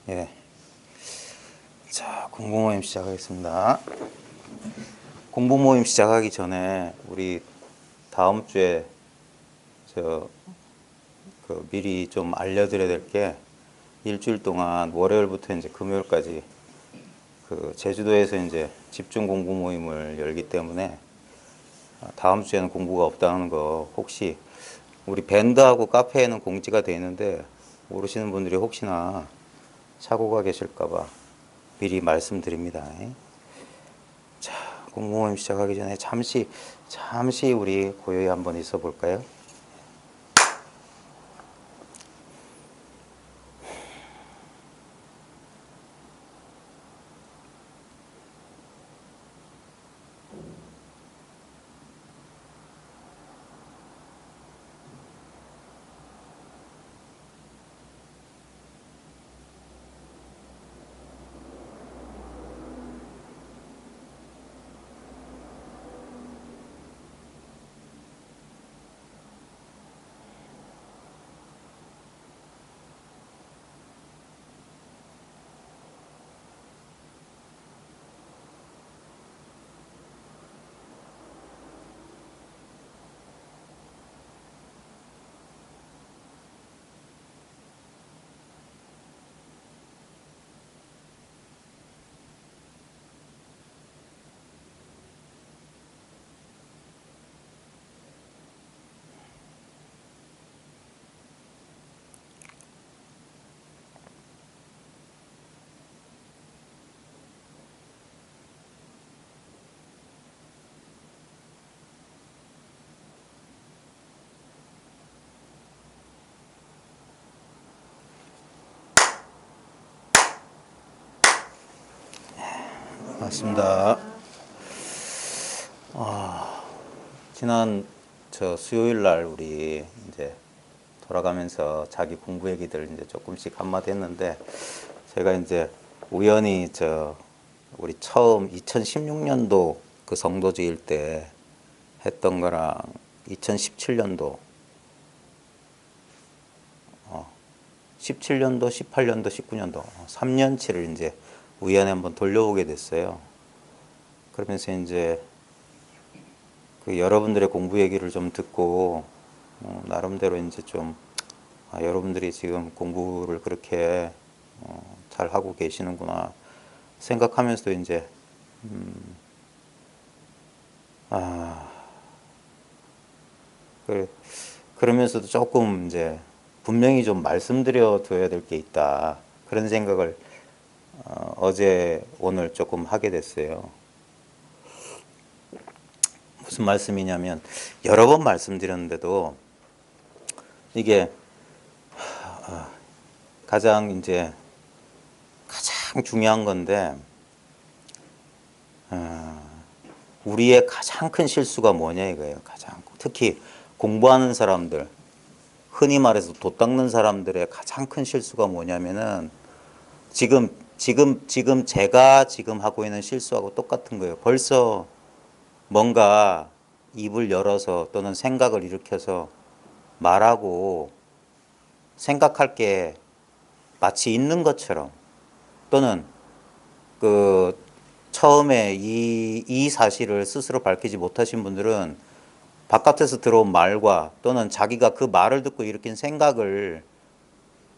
예. 자, 공부 모임 시작하겠습니다. 공부 모임 시작하기 전에 우리 다음 주에 미리 좀 알려드려야 될 게 일주일 동안 월요일부터 이제 금요일까지 제주도에서 이제 집중 공부 모임을 열기 때문에 다음 주에는 공부가 없다는 거 혹시 우리 밴드하고 카페에는 공지가 되어 있는데 모르시는 분들이 혹시나 착오가 계실까봐 미리 말씀드립니다. 자, 공부 모임 시작하기 전에 잠시 우리 고요히 한번 있어 볼까요? 맞습니다. 지난 수요일 날 우리 이제 돌아가면서 자기 공부 얘기들 이제 조금씩 한마디 했는데 제가 이제 우연히 우리 처음 2016년도 그 성도주일 때 했던 거랑 2017년도 17년도, 18년도, 19년도 3년치를 이제 우연히 한번 돌려보게 됐어요. 그러면서 이제 여러분들의 공부 얘기를 좀 듣고 나름대로 이제 좀 여러분들이 지금 공부를 그렇게 잘 하고 계시는구나 생각하면서도 이제 그러면서도 조금 이제 분명히 좀 말씀드려 둬야 될 게 있다 그런 생각을 어제 오늘 조금 하게 됐어요. 무슨 말씀이냐면 여러 번 말씀드렸는데도 이게 가장 중요한 건데 우리의 가장 큰 실수가 뭐냐 이거예요. 특히 공부하는 사람들, 흔히 말해서 돛 닦는 사람들의 가장 큰 실수가 뭐냐면은 지금 제가 지금 하고 있는 실수하고 똑같은 거예요. 벌써 뭔가 입을 열어서 또는 생각을 일으켜서 말하고 생각할 게 마치 있는 것처럼 또는 처음에 이 사실을 스스로 밝히지 못하신 분들은 바깥에서 들어온 말과 또는 자기가 그 말을 듣고 일으킨 생각을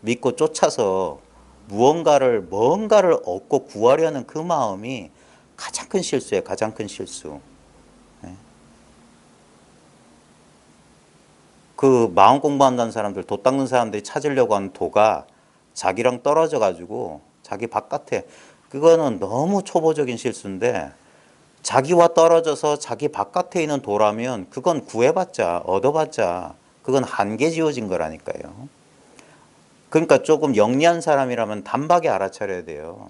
믿고 쫓아서 뭔가를 얻고 구하려는 그 마음이 가장 큰 실수예요. 가장 큰 실수. 그 마음 공부한다는 사람들, 돛 닦는 사람들이 찾으려고 하는 도가 자기랑 떨어져 가지고 자기 바깥에, 그거는 너무 초보적인 실수인데 자기와 떨어져서 자기 바깥에 있는 도라면 그건 구해봤자 얻어봤자 그건 한계 지어진 거라니까요. 그러니까 조금 영리한 사람이라면 단박에 알아차려야 돼요.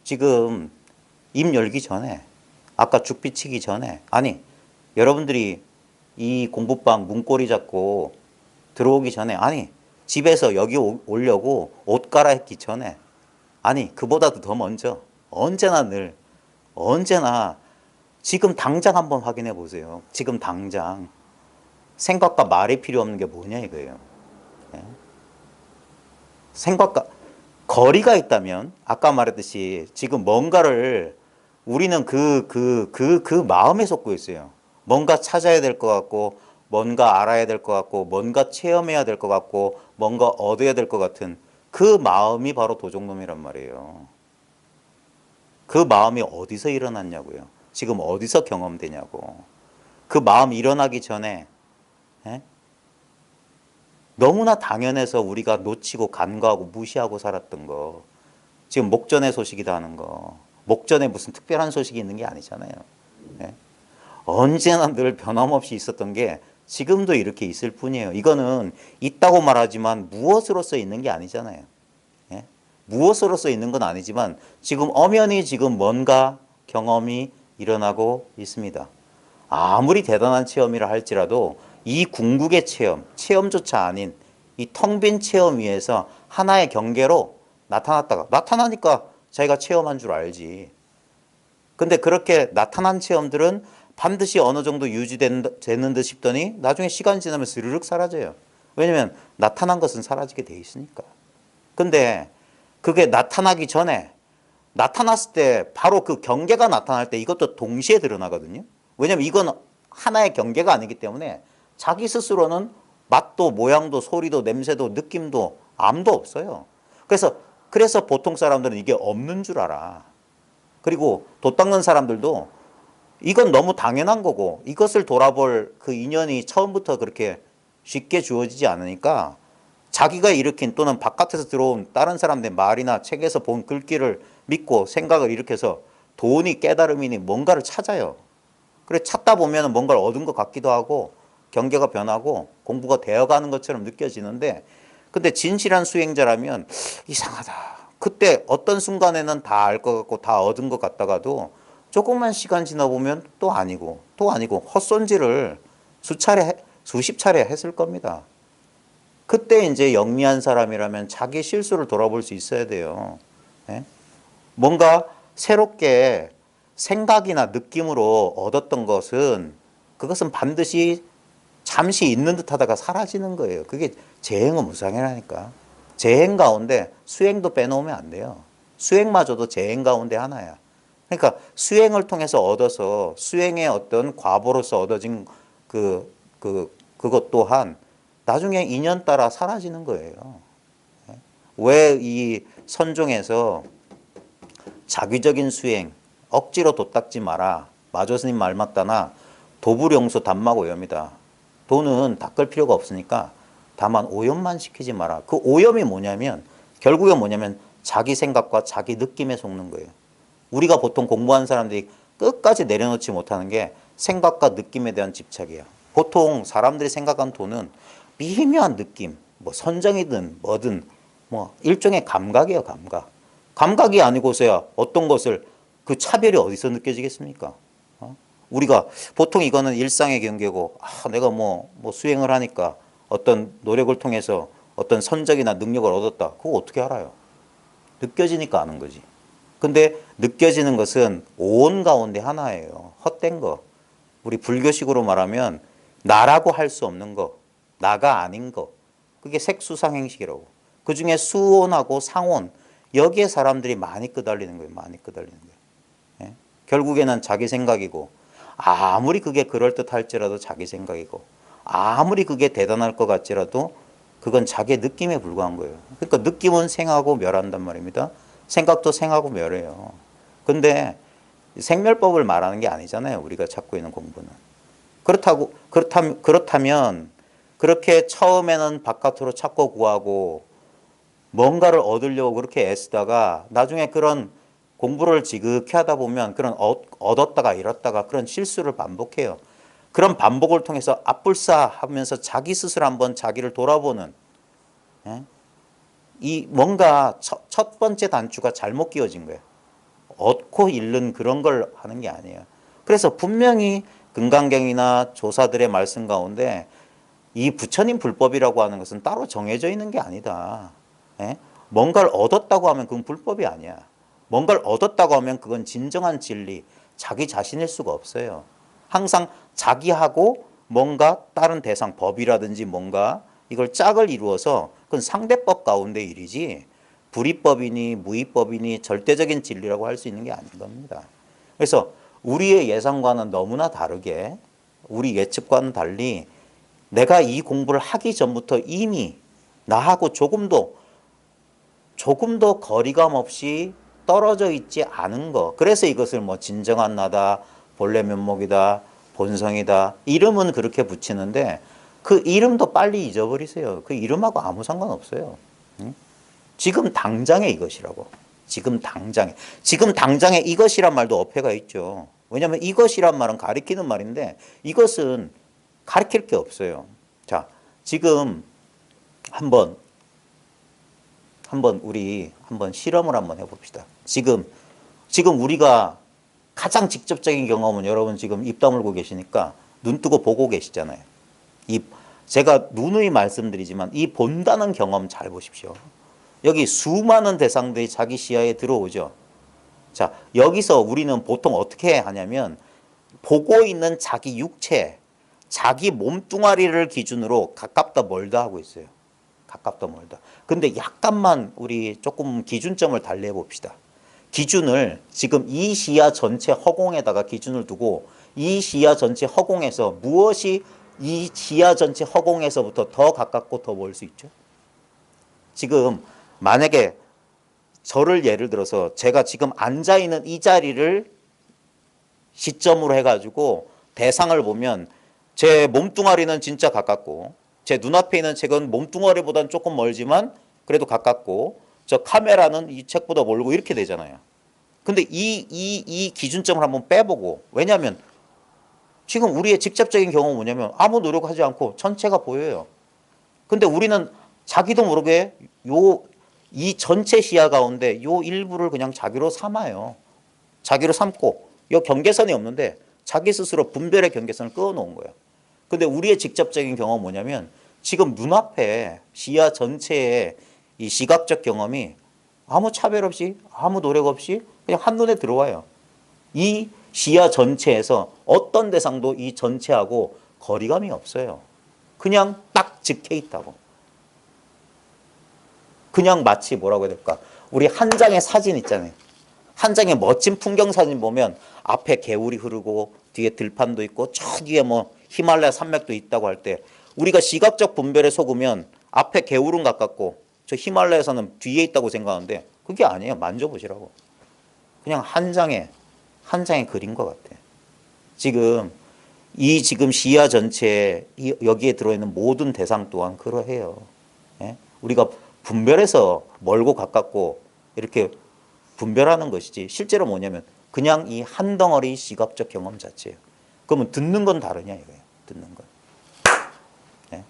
지금 입 열기 전에, 아까 죽비치기 전에, 아니 여러분들이 이 공부방 문고리 잡고 들어오기 전에, 아니 집에서 여기 오려고 옷 갈아입기 전에, 아니 그보다도 더 먼저, 언제나 지금 당장 한번 확인해 보세요. 지금 당장 생각과 말이 필요 없는 게 뭐냐 이거예요. 생각과 거리가 있다면 아까 말했듯이 지금 뭔가를 우리는 그 마음에 속고 있어요. 뭔가 찾아야 될 것 같고, 뭔가 알아야 될 것 같고, 뭔가 체험해야 될 것 같고, 뭔가 얻어야 될 것 같은 그 마음이 바로 도적놈이란 말이에요. 그 마음이 어디서 일어났냐고요. 지금 어디서 경험되냐고. 그 마음 일어나기 전에 예? 너무나 당연해서 우리가 놓치고 간과하고 무시하고 살았던 거. 지금 목전의 소식이다 하는 거. 목전에 무슨 특별한 소식이 있는 게 아니잖아요. 예? 언제나 늘 변함없이 있었던 게 지금도 이렇게 있을 뿐이에요. 이거는 있다고 말하지만 무엇으로서 있는 게 아니잖아요. 예? 무엇으로서 있는 건 아니지만 지금 엄연히 지금 뭔가 경험이 일어나고 있습니다. 아무리 대단한 체험이라 할지라도 이 궁극의 체험, 체험조차 아닌 이 텅 빈 체험 위에서 하나의 경계로 나타났다가 나타나니까 자기가 체험한 줄 알지. 근데 그렇게 나타난 체험들은 반드시 어느 정도 유지되는 듯 싶더니 나중에 시간이 지나면 스르륵 사라져요. 왜냐면 나타난 것은 사라지게 돼 있으니까. 근데 그게 나타나기 전에 나타났을 때 바로 그 경계가 나타날 때 이것도 동시에 드러나거든요. 왜냐면 이건 하나의 경계가 아니기 때문에 자기 스스로는 맛도 모양도 소리도 냄새도 느낌도 암도 없어요. 그래서 보통 사람들은 이게 없는 줄 알아. 그리고 돛 닦는 사람들도 이건 너무 당연한 거고 이것을 돌아볼 그 인연이 처음부터 그렇게 쉽게 주어지지 않으니까 자기가 일으킨 또는 바깥에서 들어온 다른 사람들의 말이나 책에서 본 글귀를 믿고 생각을 일으켜서 도운이 깨달음이니 뭔가를 찾아요. 그래 찾다 보면 뭔가를 얻은 것 같기도 하고 경계가 변하고 공부가 되어가는 것처럼 느껴지는데 근데 진실한 수행자라면 이상하다. 그때 어떤 순간에는 다 알 것 같고 다 얻은 것 같다가도 조금만 시간 지나보면 또 아니고 또 아니고 헛손질을 수십 차례 했을 겁니다. 그때 이제 영리한 사람이라면 자기 실수를 돌아볼 수 있어야 돼요. 예? 뭔가 새롭게 생각이나 느낌으로 얻었던 것은 그것은 반드시 잠시 있는 듯 하다가 사라지는 거예요. 그게 재행은 무상이라니까. 재행 가운데 수행도 빼놓으면 안 돼요. 수행마저도 재행 가운데 하나야. 그러니까 수행을 통해서 얻어서 수행의 어떤 과보로서 얻어진 그것 또한 나중에 인연 따라 사라지는 거예요. 왜 이 선종에서 자기적인 수행, 억지로 돛닦지 마라. 마조스님 말 맞다나 도불용수 단마오염이다. 도는 닦을 필요가 없으니까 다만 오염만 시키지 마라. 그 오염이 뭐냐면 결국엔 뭐냐면 자기 생각과 자기 느낌에 속는 거예요. 우리가 보통 공부하는 사람들이 끝까지 내려놓지 못하는 게 생각과 느낌에 대한 집착이에요. 보통 사람들이 생각한 도는 미묘한 느낌, 뭐 선정이든 뭐든 뭐 일종의 감각이에요, 감각. 감각이 아니고서야 어떤 것을 그 차별이 어디서 느껴지겠습니까? 우리가 보통 이거는 일상의 경계고 내가 뭐 수행을 하니까 어떤 노력을 통해서 어떤 선적이나 능력을 얻었다. 그거 어떻게 알아요? 느껴지니까 아는 거지. 근데 느껴지는 것은 온 가운데 하나예요. 헛된 거. 우리 불교식으로 말하면 나라고 할 수 없는 거. 나가 아닌 거. 그게 색수상행식이라고. 그중에 수온하고 상온. 여기에 사람들이 많이 끄달리는 거예요. 많이 끄달리는 거예요. 예? 결국에는 자기 생각이고 아무리 그게 그럴듯할지라도 자기 생각이고 아무리 그게 대단할 것 같지라도 그건 자기의 느낌에 불과한 거예요. 그러니까 느낌은 생하고 멸한단 말입니다. 생각도 생하고 멸해요. 근데 생멸법을 말하는 게 아니잖아요. 우리가 찾고 있는 공부는. 그렇다면 그렇게 처음에는 바깥으로 찾고 구하고 뭔가를 얻으려고 그렇게 애쓰다가 나중에 그런 공부를 지극히 하다 보면 그런 얻었다가 잃었다가 그런 실수를 반복해요. 그런 반복을 통해서 앞불싸 하면서 자기 스스로 한번 자기를 돌아보는 예? 이 뭔가 첫 번째 단추가 잘못 끼워진 거예요. 얻고 잃는 그런 걸 하는 게 아니에요. 그래서 분명히 금강경이나 조사들의 말씀 가운데 이 부처님 불법이라고 하는 것은 따로 정해져 있는 게 아니다. 예? 뭔가를 얻었다고 하면 그건 불법이 아니야. 뭔가를 얻었다고 하면 그건 진정한 진리, 자기 자신일 수가 없어요. 항상 자기하고 뭔가 다른 대상, 법이라든지 뭔가 이걸 짝을 이루어서 그건 상대법 가운데 일이지 불이법이니 무이법이니 절대적인 진리라고 할 수 있는 게 아닌 겁니다. 그래서 우리의 예상과는 너무나 다르게 우리 예측과는 달리 내가 이 공부를 하기 전부터 이미 나하고 조금 더 거리감 없이 떨어져 있지 않은 거. 그래서 이것을 뭐 진정한 나다, 본래 면목이다, 본성이다. 이름은 그렇게 붙이는데 그 이름도 빨리 잊어버리세요. 그 이름하고 아무 상관없어요. 응? 지금 당장에 이것이라고. 지금 당장에. 지금 당장에 이것이란 말도 어폐가 있죠. 왜냐하면 이것이란 말은 가리키는 말인데 이것은 가리킬 게 없어요. 자, 지금 한번 우리 실험을 한번 해봅시다. 지금 우리가 가장 직접적인 경험은 여러분 지금 입 다물고 계시니까 눈 뜨고 보고 계시잖아요. 제가 누누이 말씀드리지만 이 본다는 경험 잘 보십시오. 여기 수많은 대상들이 자기 시야에 들어오죠. 자, 여기서 우리는 보통 어떻게 하냐면 보고 있는 자기 육체, 자기 몸뚱아리를 기준으로 가깝다 멀다 하고 있어요. 가깝다 멀다. 근데 약간만 우리 조금 기준점을 달리해 봅시다. 기준을 지금 이 시야 전체 허공에다가 기준을 두고 이 시야 전체 허공에서 무엇이 이 시야 전체 허공에서부터 더 가깝고 더 멀 수 있죠? 지금 만약에 저를 예를 들어서 제가 지금 앉아있는 이 자리를 시점으로 해가지고 대상을 보면 제 몸뚱아리는 진짜 가깝고 제 눈앞에 있는 책은 몸뚱아리보다는 조금 멀지만 그래도 가깝고 저 카메라는 이 책보다 멀고 이렇게 되잖아요. 근데 이 기준점을 한번 빼보고 왜냐하면 지금 우리의 직접적인 경험은 뭐냐면 아무 노력하지 않고 전체가 보여요. 근데 우리는 자기도 모르게 이 전체 시야 가운데 요 일부를 그냥 자기로 삼아요. 자기로 삼고 요 경계선이 없는데 자기 스스로 분별의 경계선을 그어놓은 거예요. 근데 우리의 직접적인 경험은 뭐냐면 지금 눈앞에 시야 전체의 이 시각적 경험이 아무 차별 없이 아무 노력 없이 그냥 한눈에 들어와요. 이 시야 전체에서 어떤 대상도 이 전체하고 거리감이 없어요. 그냥 딱 적혀 있다고. 그냥 마치 뭐라고 해야 될까? 우리 한 장의 사진 있잖아요. 한 장의 멋진 풍경 사진 보면 앞에 개울이 흐르고 뒤에 들판도 있고 저 뒤에 뭐 히말라야 산맥도 있다고 할 때 우리가 시각적 분별에 속으면 앞에 개울은 가깝고 저 히말라야 산은 뒤에 있다고 생각하는데 그게 아니에요. 만져보시라고. 그냥 한 장의 그림 것 같아. 지금 시야 전체에 여기에 들어있는 모든 대상 또한 그러해요. 예? 우리가 분별해서 멀고 가깝고 이렇게 분별하는 것이지 실제로 뭐냐면 그냥 이 한 덩어리 시각적 경험 자체예요. 그러면 듣는 건 다르냐 이거예요. 듣는 건. 예?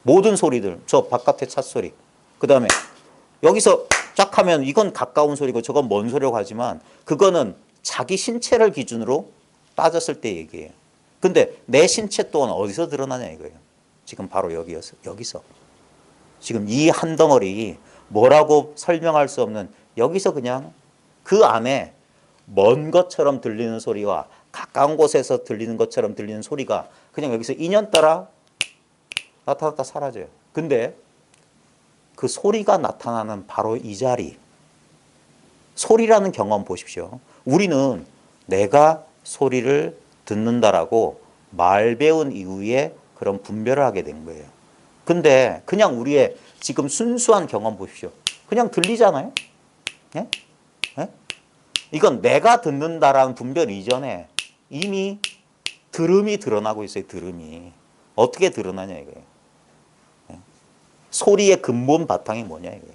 모든 소리들 저 바깥의 찻소리 그 다음에 여기서 쫙 하면 이건 가까운 소리고 저건 먼 소리라고 하지만 그거는 자기 신체를 기준으로 따졌을 때 얘기예요. 근데 내 신체 또한 어디서 드러나냐 이거예요. 지금 바로 여기서. 지금 이 한 덩어리 뭐라고 설명할 수 없는 여기서 그냥 그 안에 먼 것처럼 들리는 소리와 가까운 곳에서 들리는 것처럼 들리는 소리가 그냥 여기서 인연따라 나타났다 사라져요. 근데 그 소리가 나타나는 바로 이 자리 소리라는 경험 보십시오. 우리는 내가 소리를 듣는다라고 말 배운 이후에 그런 분별을 하게 된 거예요. 근데 그냥 우리의 지금 순수한 경험 보십시오. 그냥 들리잖아요. 예? 예? 이건 내가 듣는다라는 분별 이전에 이미 들음이 드러나고 있어요. 들음이. 어떻게 드러나냐 이거예요. 예? 소리의 근본 바탕이 뭐냐 이거예요.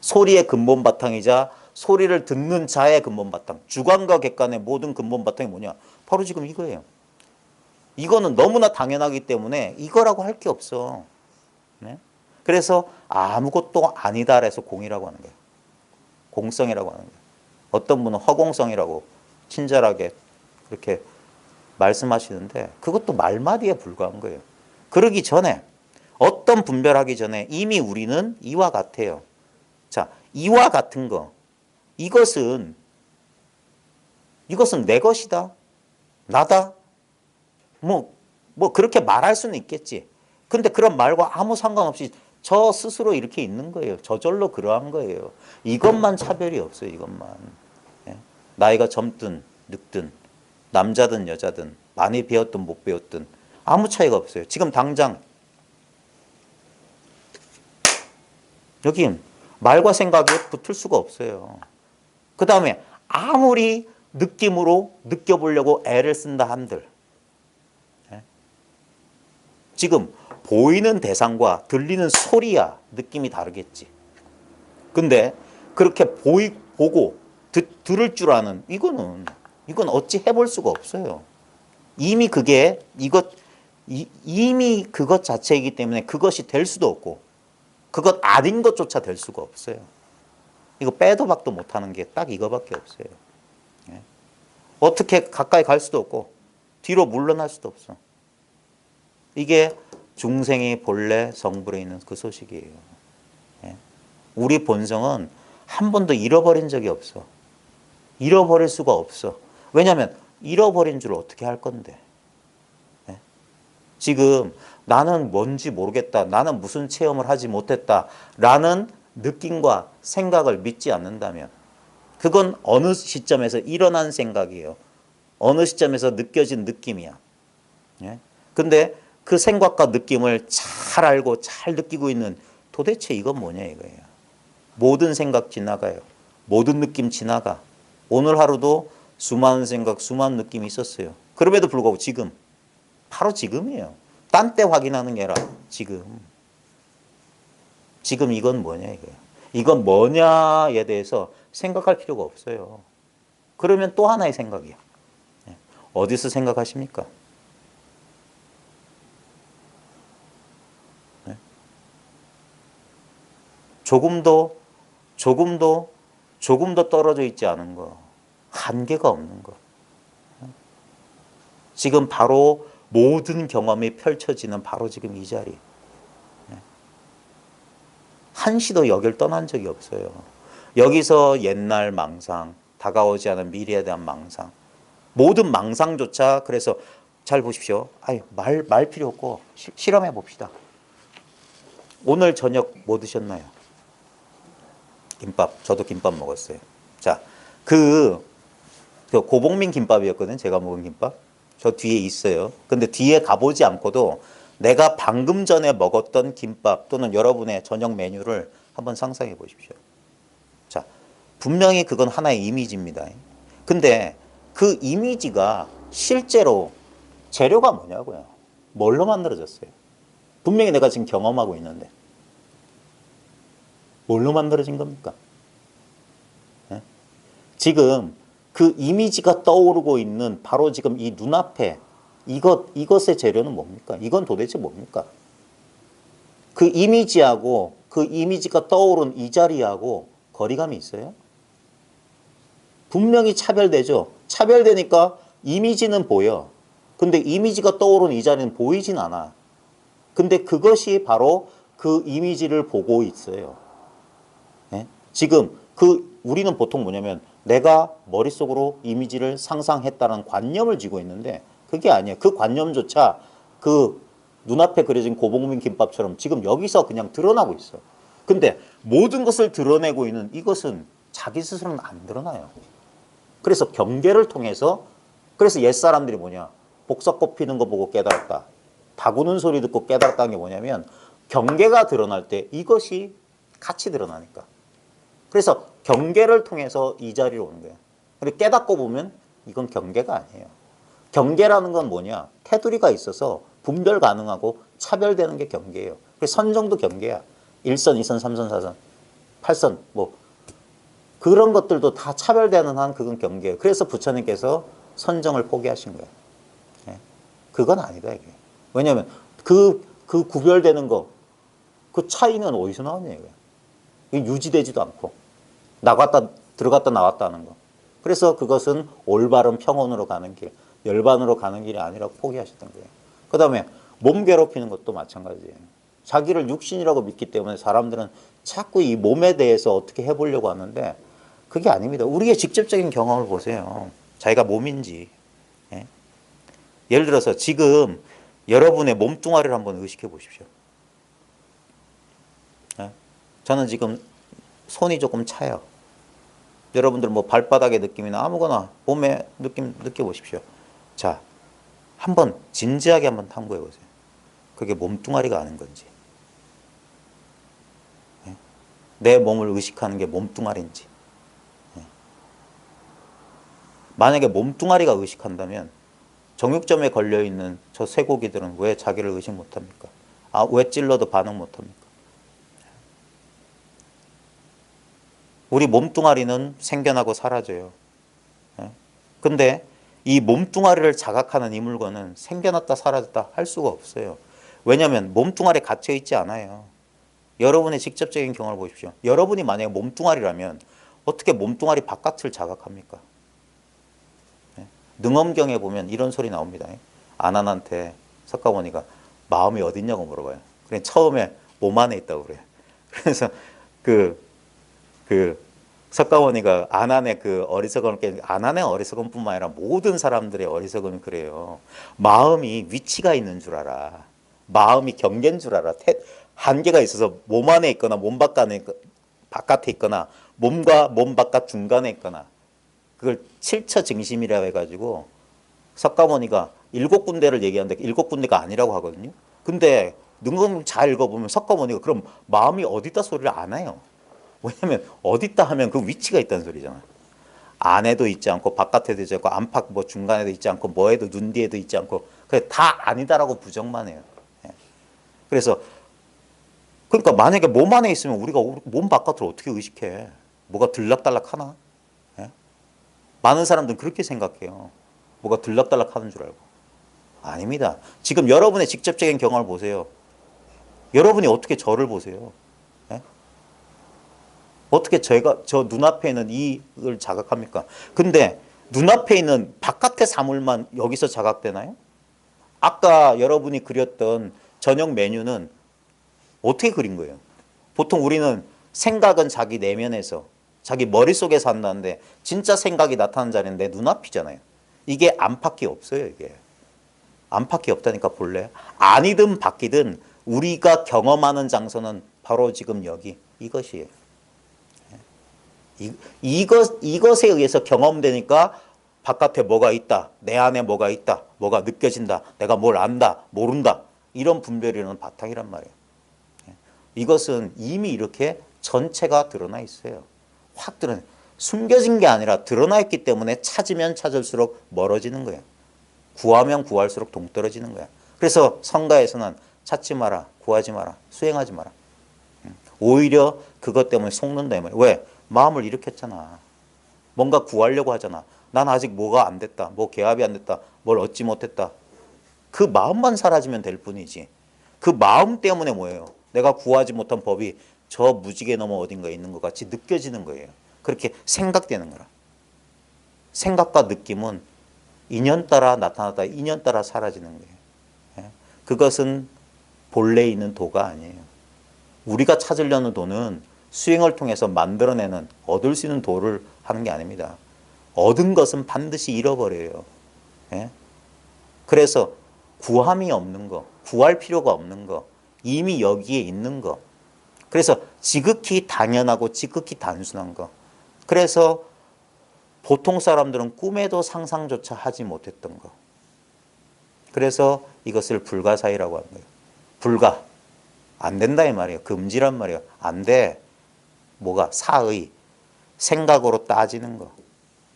소리의 근본 바탕이자 소리를 듣는 자의 근본 바탕. 주관과 객관의 모든 근본 바탕이 뭐냐. 바로 지금 이거예요. 이거는 너무나 당연하기 때문에 이거라고 할 게 없어. 네? 그래서 아무것도 아니다 해서 공이라고 하는 거예요. 공성이라고 하는 거예요. 어떤 분은 허공성이라고 친절하게 그렇게 말씀하시는데 그것도 말마디에 불과한 거예요. 그러기 전에 어떤 분별하기 전에 이미 우리는 이와 같아요. 자, 이와 같은 거 이것은 내 것이다. 나다. 뭐 그렇게 말할 수는 있겠지. 근데 그런 말과 아무 상관없이 저 스스로 이렇게 있는 거예요. 저절로 그러한 거예요. 이것만 차별이 없어요. 이것만. 예? 나이가 젊든 늙든 남자든 여자든 많이 배웠든 못 배웠든 아무 차이가 없어요. 지금 당장 여기 말과 생각이 붙을 수가 없어요. 그 다음에 아무리 느낌으로 느껴보려고 애를 쓴다 한들 지금 보이는 대상과 들리는 소리야 느낌이 다르겠지. 근데 그렇게 보고 들을 줄 아는 이건 어찌 해볼 수가 없어요. 이미 이미 그것 자체이기 때문에 그것이 될 수도 없고 그것 아닌 것조차 될 수가 없어요. 이거 빼도 박도 못하는 게 딱 이거밖에 없어요. 예. 어떻게 가까이 갈 수도 없고 뒤로 물러날 수도 없어. 이게 중생이 본래 성불에 있는 그 소식이에요. 예. 우리 본성은 한 번도 잃어버린 적이 없어. 잃어버릴 수가 없어. 왜냐하면 잃어버린 줄 어떻게 할 건데. 예. 지금 나는 뭔지 모르겠다. 나는 무슨 체험을 하지 못했다. 라는 느낌과 생각을 믿지 않는다면 그건 어느 시점에서 일어난 생각이에요. 어느 시점에서 느껴진 느낌이야. 예? 근데 그 생각과 느낌을 잘 알고 잘 느끼고 있는 도대체 이건 뭐냐 이거예요. 모든 생각 지나가요. 모든 느낌 지나가. 오늘 하루도 수많은 생각, 수많은 느낌이 있었어요. 그럼에도 불구하고 지금, 바로 지금이에요. 딴 때 확인하는 게 아니라 지금. 지금 이건 뭐냐 이거예요. 이건 뭐냐에 대해서 생각할 필요가 없어요. 그러면 또 하나의 생각이야. 어디서 생각하십니까? 조금 더 떨어져 있지 않은 거. 한계가 없는 거. 지금 바로 모든 경험이 펼쳐지는 바로 지금 이 자리. 한시도 여길 떠난 적이 없어요. 여기서 옛날 망상, 다가오지 않은 미래에 대한 망상, 모든 망상조차 그래서 잘 보십시오. 말 필요 없고 실험해 봅시다. 오늘 저녁 뭐 드셨나요? 김밥. 저도 김밥 먹었어요. 자, 그 고복민 김밥이었거든요. 제가 먹은 김밥. 저 뒤에 있어요. 근데 뒤에 가보지 않고도 내가 방금 전에 먹었던 김밥 또는 여러분의 저녁 메뉴를 한번 상상해 보십시오. 자, 분명히 그건 하나의 이미지입니다. 근데 그 이미지가 실제로 재료가 뭐냐고요. 뭘로 만들어졌어요? 분명히 내가 지금 경험하고 있는데 뭘로 만들어진 겁니까? 네? 지금 그 이미지가 떠오르고 있는 바로 지금 이 눈앞에 이것의 재료는 뭡니까? 이건 도대체 뭡니까? 그 이미지하고 그 이미지가 떠오른 이 자리하고 거리감이 있어요? 분명히 차별되죠. 차별되니까 이미지는 보여. 근데 이미지가 떠오른 이 자리는 보이진 않아. 근데 그것이 바로 그 이미지를 보고 있어요. 네? 지금 우리는 보통 뭐냐면 내가 머릿속으로 이미지를 상상했다는 관념을 쥐고 있는데 그게 아니에요. 그 관념조차 그 눈앞에 그려진 고복민 김밥처럼 지금 여기서 그냥 드러나고 있어. 근데 모든 것을 드러내고 있는 이것은 자기 스스로는 안 드러나요. 그래서 경계를 통해서 그래서 옛사람들이 뭐냐 복사꽃 피는 거 보고 깨달았다. 다구는 소리 듣고 깨달았다는 게 뭐냐면 경계가 드러날 때 이것이 같이 드러나니까. 그래서 경계를 통해서 이 자리로 오는 거예요. 그리고 깨닫고 보면 이건 경계가 아니에요. 경계라는 건 뭐냐? 테두리가 있어서 분별 가능하고 차별되는 게 경계예요. 그래서 선정도 경계야. 1선, 2선, 3선, 4선, 8선 뭐 그런 것들도 다 차별되는 한 그건 경계예요. 그래서 부처님께서 선정을 포기하신 거예요. 예. 그건 아니다 이게. 왜냐하면 그 구별되는 거, 그 차이는 어디서 나왔냐 이거예요. 유지되지도 않고 들어갔다 나왔다 하는 거. 그래서 그것은 올바른 평온으로 가는 길, 열반으로 가는 길이 아니라고 포기하셨던 거예요. 그 다음에 몸 괴롭히는 것도 마찬가지예요. 자기를 육신이라고 믿기 때문에 사람들은 자꾸 이 몸에 대해서 어떻게 해보려고 하는데 그게 아닙니다. 우리의 직접적인 경험을 보세요. 자기가 몸인지. 예? 예를 들어서 지금 여러분의 몸뚱아리를 한번 의식해 보십시오. 저는 지금 손이 조금 차요. 여러분들 뭐 발바닥의 느낌이나 아무거나 몸의 느낌 느껴보십시오. 자, 한번 진지하게 한번 탐구해 보세요. 그게 몸뚱아리가 아는 건지, 내 몸을 의식하는 게 몸뚱아리인지. 만약에 몸뚱아리가 의식한다면 정육점에 걸려있는 저 쇠고기들은 왜 자기를 의식 못합니까? 아, 왜 찔러도 반응 못합니까? 우리 몸뚱아리는 생겨나고 사라져요. 근데 이 몸뚱아리를 자각하는 이 물건은 생겨났다 사라졌다 할 수가 없어요. 왜냐하면 몸뚱아리에 갇혀 있지 않아요. 여러분의 직접적인 경험을 보십시오. 여러분이 만약에 몸뚱아리라면 어떻게 몸뚱아리 바깥을 자각합니까? 능엄경에 보면 이런 소리 나옵니다. 아난한테 석가모니가 마음이 어딨냐고 물어봐요. 그래 처음에 몸 안에 있다고 그래요. 그래서 그 석가모니가 아난의 그 어리석음을 아난의 어리석음뿐만 아니라 모든 사람들의 어리석음이 그래요. 마음이 위치가 있는 줄 알아. 마음이 경계인 줄 알아. 한계가 있어서 몸 안에 있거나 몸 바깥에 있거나 몸과 몸 바깥 중간에 있거나 그걸 칠처증심이라고 해가지고 석가모니가 7군데를 얘기하는데 7군데가 아니라고 하거든요. 근데 능엄 잘 읽어보면 석가모니가 그럼 마음이 어디다 소리를 안 해요. 왜냐면 어디다 하면 그 위치가 있다는 소리잖아. 안에도 있지 않고 바깥에도 있지 않고 안팎 뭐 중간에도 있지 않고 뭐에도 눈 뒤에도 있지 않고 그게 다 아니다라고 부정만 해요. 그래서 그러니까 만약에 몸 안에 있으면 우리가 몸 바깥을 어떻게 의식해? 뭐가 들락달락 하나? 많은 사람들은 그렇게 생각해요. 뭐가 들락달락 하는 줄 알고. 아닙니다. 지금 여러분의 직접적인 경험을 보세요. 여러분이 어떻게 저를 보세요? 어떻게 저 눈앞에 있는 이를 자각합니까? 근데 눈앞에 있는 바깥의 사물만 여기서 자각되나요? 아까 여러분이 그렸던 저녁 메뉴는 어떻게 그린 거예요? 보통 우리는 생각은 자기 내면에서 자기 머릿속에서 한다는데 진짜 생각이 나타나는 자리는 내 눈앞이잖아요. 이게 안팎이 없어요. 이게 안팎이 없다니까 볼래? 아니든 밖이든 우리가 경험하는 장소는 바로 지금 여기 이것이에요. 이것에 의해서 경험되니까 바깥에 뭐가 있다, 내 안에 뭐가 있다, 뭐가 느껴진다, 내가 뭘 안다, 모른다 이런 분별이라는 바탕이란 말이에요. 이것은 이미 이렇게 전체가 드러나 있어요. 확 드러나 숨겨진 게 아니라 드러나 있기 때문에 찾으면 찾을수록 멀어지는 거예요. 구하면 구할수록 동떨어지는 거야. 그래서 성가에서는 찾지 마라, 구하지 마라, 수행하지 마라. 오히려 그것 때문에 속는다 이 말이야. 왜? 마음을 일으켰잖아. 뭔가 구하려고 하잖아. 난 아직 뭐가 안 됐다. 뭐 개합이 안 됐다. 뭘 얻지 못했다. 그 마음만 사라지면 될 뿐이지. 그 마음 때문에 뭐예요? 내가 구하지 못한 법이 저 무지개 넘어 어딘가에 있는 것 같이 느껴지는 거예요. 그렇게 생각되는 거라. 생각과 느낌은 인연 따라 나타나다 인연 따라 사라지는 거예요. 그것은 본래 있는 도가 아니에요. 우리가 찾으려는 도는 수행을 통해서 만들어내는 얻을 수 있는 도를 하는 게 아닙니다. 얻은 것은 반드시 잃어버려요. 그래서 구함이 없는 거, 구할 필요가 없는 거, 이미 여기에 있는 거. 그래서 지극히 당연하고 지극히 단순한 거. 그래서 보통 사람들은 꿈에도 상상조차 하지 못했던 거. 그래서 이것을 불가사의라고 하는 거예요. 불가. 안 된다 이 말이에요. 금지란 말이에요. 안 돼. 뭐가? 사의. 생각으로 따지는 거.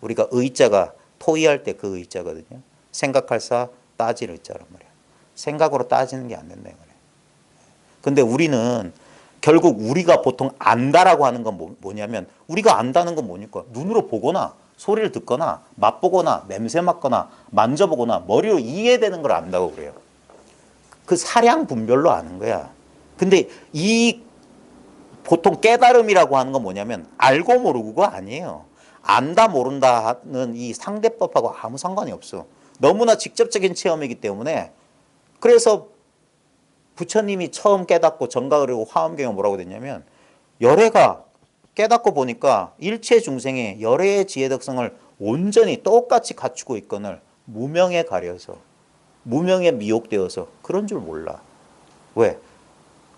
우리가 의자가 토의할 때 그 의자거든요. 생각할 사, 따질 의자란 말이에요. 생각으로 따지는 게 안 된다 이 말이에요. 근데 우리는 결국 우리가 보통 안다라고 하는 건 뭐냐면 우리가 안다는 건 뭐니까 눈으로 보거나 소리를 듣거나 맛보거나 냄새 맡거나 만져보거나 머리로 이해되는 걸 안다고 그래요. 그 사량 분별로 아는 거야. 근데 이 보통 깨달음이라고 하는 건 뭐냐면 알고 모르고가 아니에요. 안다 모른다는 이 상대법하고 아무 상관이 없어. 너무나 직접적인 체험이기 때문에 그래서 부처님이 처음 깨닫고 정각을 하고 화엄경에 뭐라고 됐냐면 열애가 깨닫고 보니까 일체 중생의 열애의 지혜덕성을 온전히 똑같이 갖추고 있거늘 무명에 가려서 무명에 미혹되어서 그런 줄 몰라. 왜?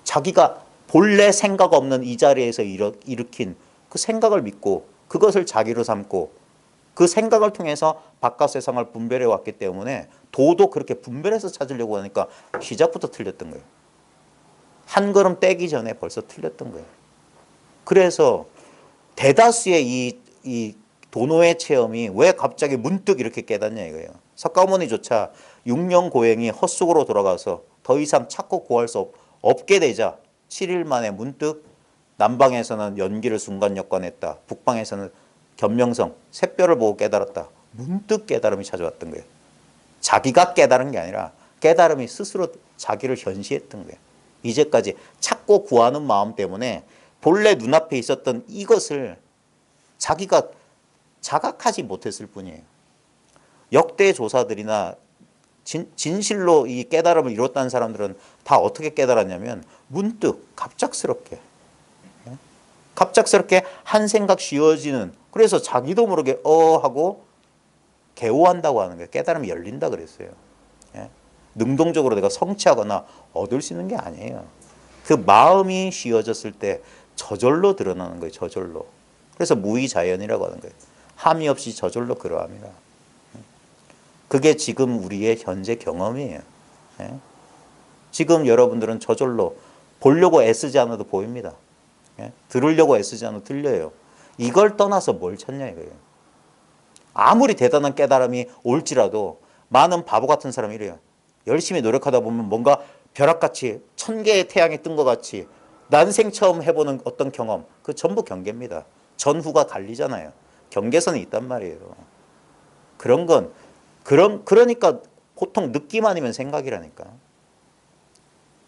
자기가 본래 생각 없는 이 자리에서 일으킨 그 생각을 믿고 그것을 자기로 삼고 그 생각을 통해서 바깥 세상을 분별해 왔기 때문에 도도 그렇게 분별해서 찾으려고 하니까 시작부터 틀렸던 거예요. 한 걸음 떼기 전에 벌써 틀렸던 거예요. 그래서 대다수의 이 도노의 체험이 왜 갑자기 문득 이렇게 깨닫냐 이거예요. 석가모니조차 6년 고행이 헛속으로 돌아가서 더 이상 찾고 구할 수 없게 되자 7일 만에 문득 남방에서는 연기를 순간 역관했다. 북방에서는 견명성, 샛별을 보고 깨달았다. 문득 깨달음이 찾아왔던 거예요. 자기가 깨달은 게 아니라 깨달음이 스스로 자기를 현시했던 거예요. 이제까지 찾고 구하는 마음 때문에 본래 눈앞에 있었던 이것을 자기가 자각하지 못했을 뿐이에요. 역대 조사들이나 진실로 이 깨달음을 이뤘다는 사람들은 다 어떻게 깨달았냐면 문득 갑작스럽게 한 생각 쉬어지는, 그래서 자기도 모르게 하고 개호한다고 하는 거예요. 깨달음이 열린다 그랬어요. 능동적으로 내가 성취하거나 얻을 수 있는 게 아니에요. 그 마음이 쉬어졌을 때 저절로 드러나는 거예요. 저절로. 그래서 무의자연이라고 하는 거예요. 함이 없이 저절로 그러합니다. 그게 지금 우리의 현재 경험이에요. 지금 여러분들은 저절로 보려고 애쓰지 않아도 보입니다. 들으려고 애쓰지 않아도 들려요. 이걸 떠나서 뭘 찾냐 이거예요. 아무리 대단한 깨달음이 올지라도 많은 바보 같은 사람이 이래요. 열심히 노력하다 보면 뭔가 벼락같이 1000개의 태양이 뜬 것 같이 난생 처음 해보는 어떤 경험, 그 전부 경계입니다. 전후가 갈리잖아요. 경계선이 있단 말이에요. 그러니까 보통 느낌 아니면 생각이라니까.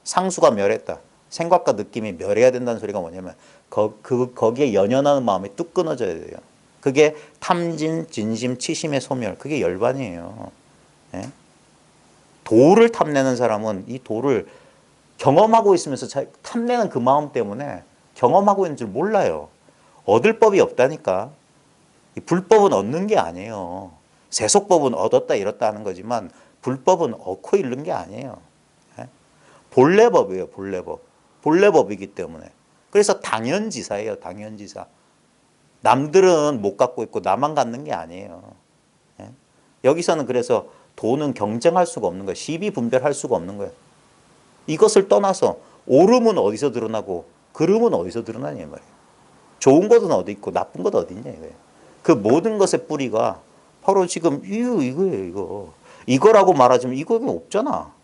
상수가 멸했다. 생각과 느낌이 멸해야 된다는 소리가 뭐냐면 거기에 연연하는 마음이 뚝 끊어져야 돼요. 그게 탐진, 진심, 치심의 소멸. 그게 열반이에요. 도를 탐내는 사람은 이 도를 경험하고 있으면서 탐내는 그 마음 때문에 경험하고 있는 줄 몰라요. 얻을 법이 없다니까. 불법은 얻는 게 아니에요. 세속법은 얻었다 잃었다 하는 거지만 불법은 얻고 잃는 게 아니에요. 본래법이에요. 본래법. 본래법이기 때문에. 그래서 당연지사예요. 당연지사. 남들은 못 갖고 있고 나만 갖는 게 아니에요. 여기서는 그래서 도는 경쟁할 수가 없는 거예요. 시비 분별할 수가 없는 거예요. 이것을 떠나서 옳음은 어디서 드러나고 그름은 어디서 드러나냐 말이에요. 좋은 것은 어디 있고 나쁜 것 어디 있냐 이거예요. 그 모든 것의 뿌리가 바로 지금 이거예요. 이거. 이거라고 말하자면 이거는 없잖아.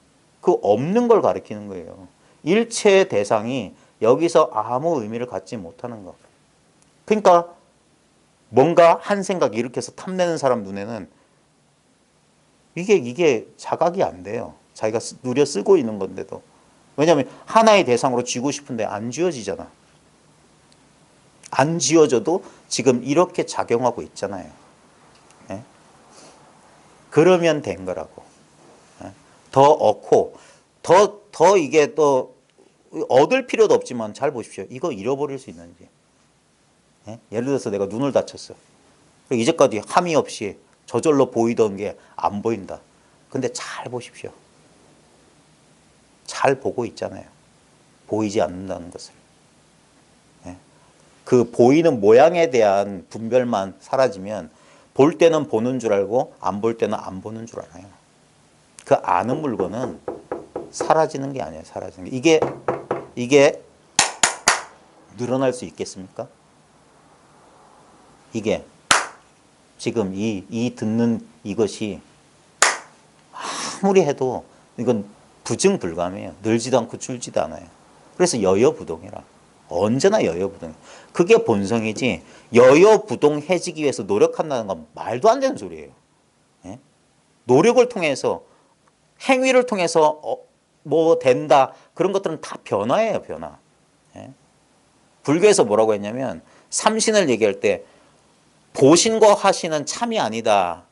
그 없는 걸 가리키는 거예요. 일체의 대상이 여기서 아무 의미를 갖지 못하는 거. 그러니까 뭔가 한 생각 일으켜서 탐내는 사람 눈에는 이게 자각이 안 돼요. 자기가 누려 쓰고 있는 건데도. 왜냐하면 하나의 대상으로 쥐고 싶은데 안 쥐어지잖아. 안 쥐어져도 지금 이렇게 작용하고 있잖아요. 그러면 된 거라고. 더 얻고 더 이게 또 얻을 필요도 없지만 잘 보십시오. 이거 잃어버릴 수 있는지. 예를 들어서 내가 눈을 다쳤어. 이제까지 함이 없이 저절로 보이던 게 안 보인다. 근데 잘 보십시오. 잘 보고 있잖아요. 보이지 않는다는 것을. 그 보이는 모양에 대한 분별만 사라지면 볼 때는 보는 줄 알고 안 볼 때는 안 보는 줄 알아요. 그 아는 물건은 사라지는 게 아니에요. 사라지는 게. 이게 늘어날 수 있겠습니까? 이게 지금 이 듣는 이것이 아무리 해도 이건 부증 불감이에요. 늘지도 않고 줄지도 않아요. 그래서 여여부동이라. 언제나 여여부동. 그게 본성이지 여여부동해지기 위해서 노력한다는 건 말도 안 되는 소리예요. 노력을 통해서 행위를 통해서 뭐 된다 그런 것들은 다 변화예요. 변화. 불교에서 뭐라고 했냐면 삼신을 얘기할 때 보신과 화신은 참이 아니다.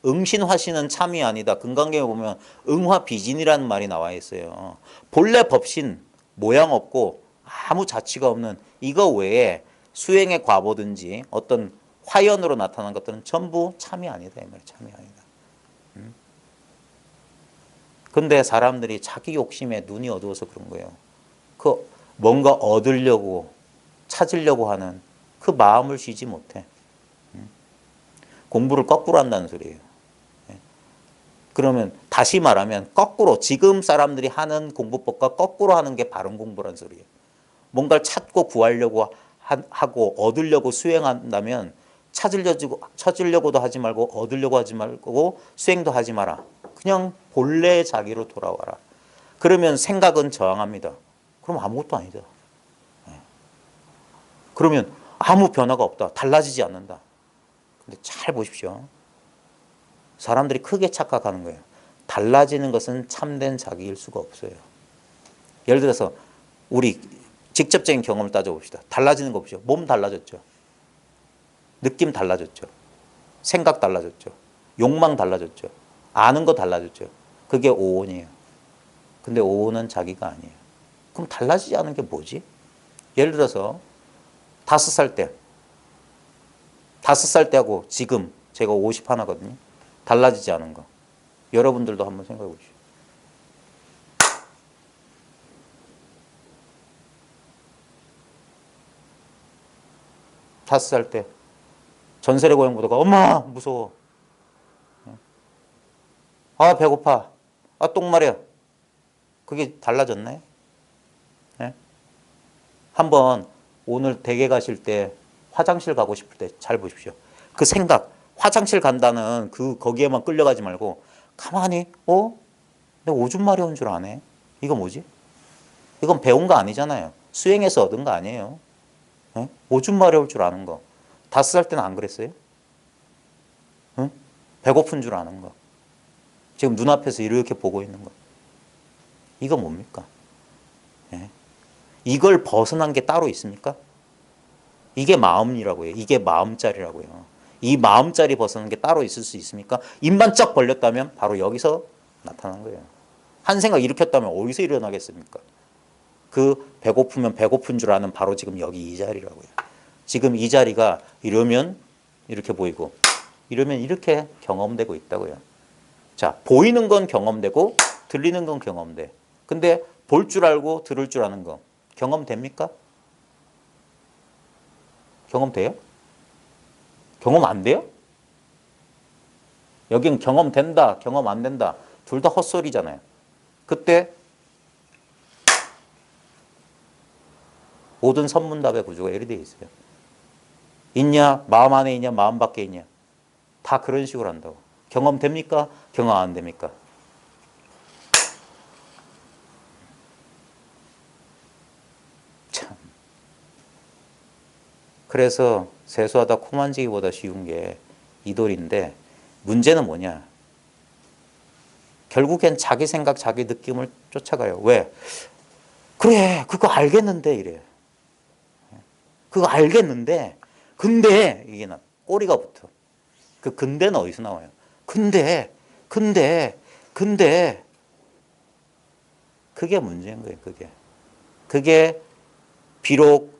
응신화신은 참이 아니다. 금강경에 보면 응화비진이라는 말이 나와 있어요. 본래 법신 모양 없고 아무 자취가 없는 이거 외에 수행의 과보든지 어떤 화연으로 나타난 것들은 전부 참이 아니다. 이 말이에요. 참이 아니다. 근데 사람들이 자기 욕심에 눈이 어두워서 그런 거예요. 그 뭔가 얻으려고 찾으려고 하는 그 마음을 쉬지 못해. 공부를 거꾸로 한다는 소리예요. 그러면 다시 말하면 거꾸로 지금 사람들이 하는 공부법과 거꾸로 하는 게 바른 공부란 소리예요. 뭔가를 찾고 구하려고 하고 얻으려고 수행한다면 찾으려고도 하지 말고 얻으려고 하지 말고 수행도 하지 마라. 그냥 본래의 자기로 돌아와라. 그러면 생각은 저항합니다. 그럼 아무것도 아니다. 그러면 아무 변화가 없다. 달라지지 않는다. 근데 잘 보십시오. 사람들이 크게 착각하는 거예요. 달라지는 것은 참된 자기일 수가 없어요. 예를 들어서 우리 직접적인 경험을 따져봅시다. 달라지는 거 보십시오. 몸 달라졌죠. 느낌 달라졌죠. 생각 달라졌죠. 욕망 달라졌죠. 아는 거 달라졌죠. 그게 오온이에요. 근데 오온은 자기가 아니에요. 그럼 달라지지 않은 게 뭐지? 예를 들어서 5살 때, 5살 때하고 지금 제가 51거든요. 달라지지 않은 거. 여러분들도 한번 생각해 보시죠. 5살 때 전설의 고향 보다가 엄마 무서워. 아 배고파. 아 똥 마려. 그게 달라졌나요? 네? 한번 오늘 댁에 가실 때 화장실 가고 싶을 때 잘 보십시오. 그 생각, 화장실 간다는 거기에만 끌려가지 말고 가만히 내가 오줌 마려운 줄 아네. 이거 뭐지? 이건 배운 거 아니잖아요. 수행해서 얻은 거 아니에요. 네? 오줌 마려울 줄 아는 거. 5살 때는 안 그랬어요? 응? 배고픈 줄 아는 거. 지금 눈앞에서 이렇게 보고 있는 거. 이거 뭡니까? 네? 이걸 벗어난 게 따로 있습니까? 이게 마음이라고요. 이게 마음자리라고요. 이 마음자리 벗어난 게 따로 있을 수 있습니까? 입만 쩍 벌렸다면 바로 여기서 나타난 거예요. 한 생각 일으켰다면 어디서 일어나겠습니까? 그 배고프면 배고픈 줄 아는 바로 지금 여기 이 자리라고요. 지금 이 자리가 이러면 이렇게 보이고 이러면 이렇게 경험되고 있다고요. 자, 보이는 건 경험되고 들리는 건 경험돼. 근데 볼 줄 알고 들을 줄 아는 거 경험됩니까? 경험돼요? 경험 안 돼요? 여긴 경험된다, 경험 안 된다. 둘 다 헛소리잖아요. 그때 모든 선문답의 구조가 이렇게 되어 있어요. 있냐? 마음 안에 있냐? 마음 밖에 있냐? 다 그런 식으로 한다고. 경험됩니까? 경험 안 됩니까? 참. 그래서 세수하다 코 만지기보다 쉬운 게 이돌인데 문제는 뭐냐? 결국엔 자기 생각, 자기 느낌을 쫓아가요. 왜? 그래, 그거 알겠는데 이래요. 그거 알겠는데 근데 이게 꼬리가 붙어. 그 근데는 어디서 나와요? 근데 그게 문제인 거예요. 그게 비록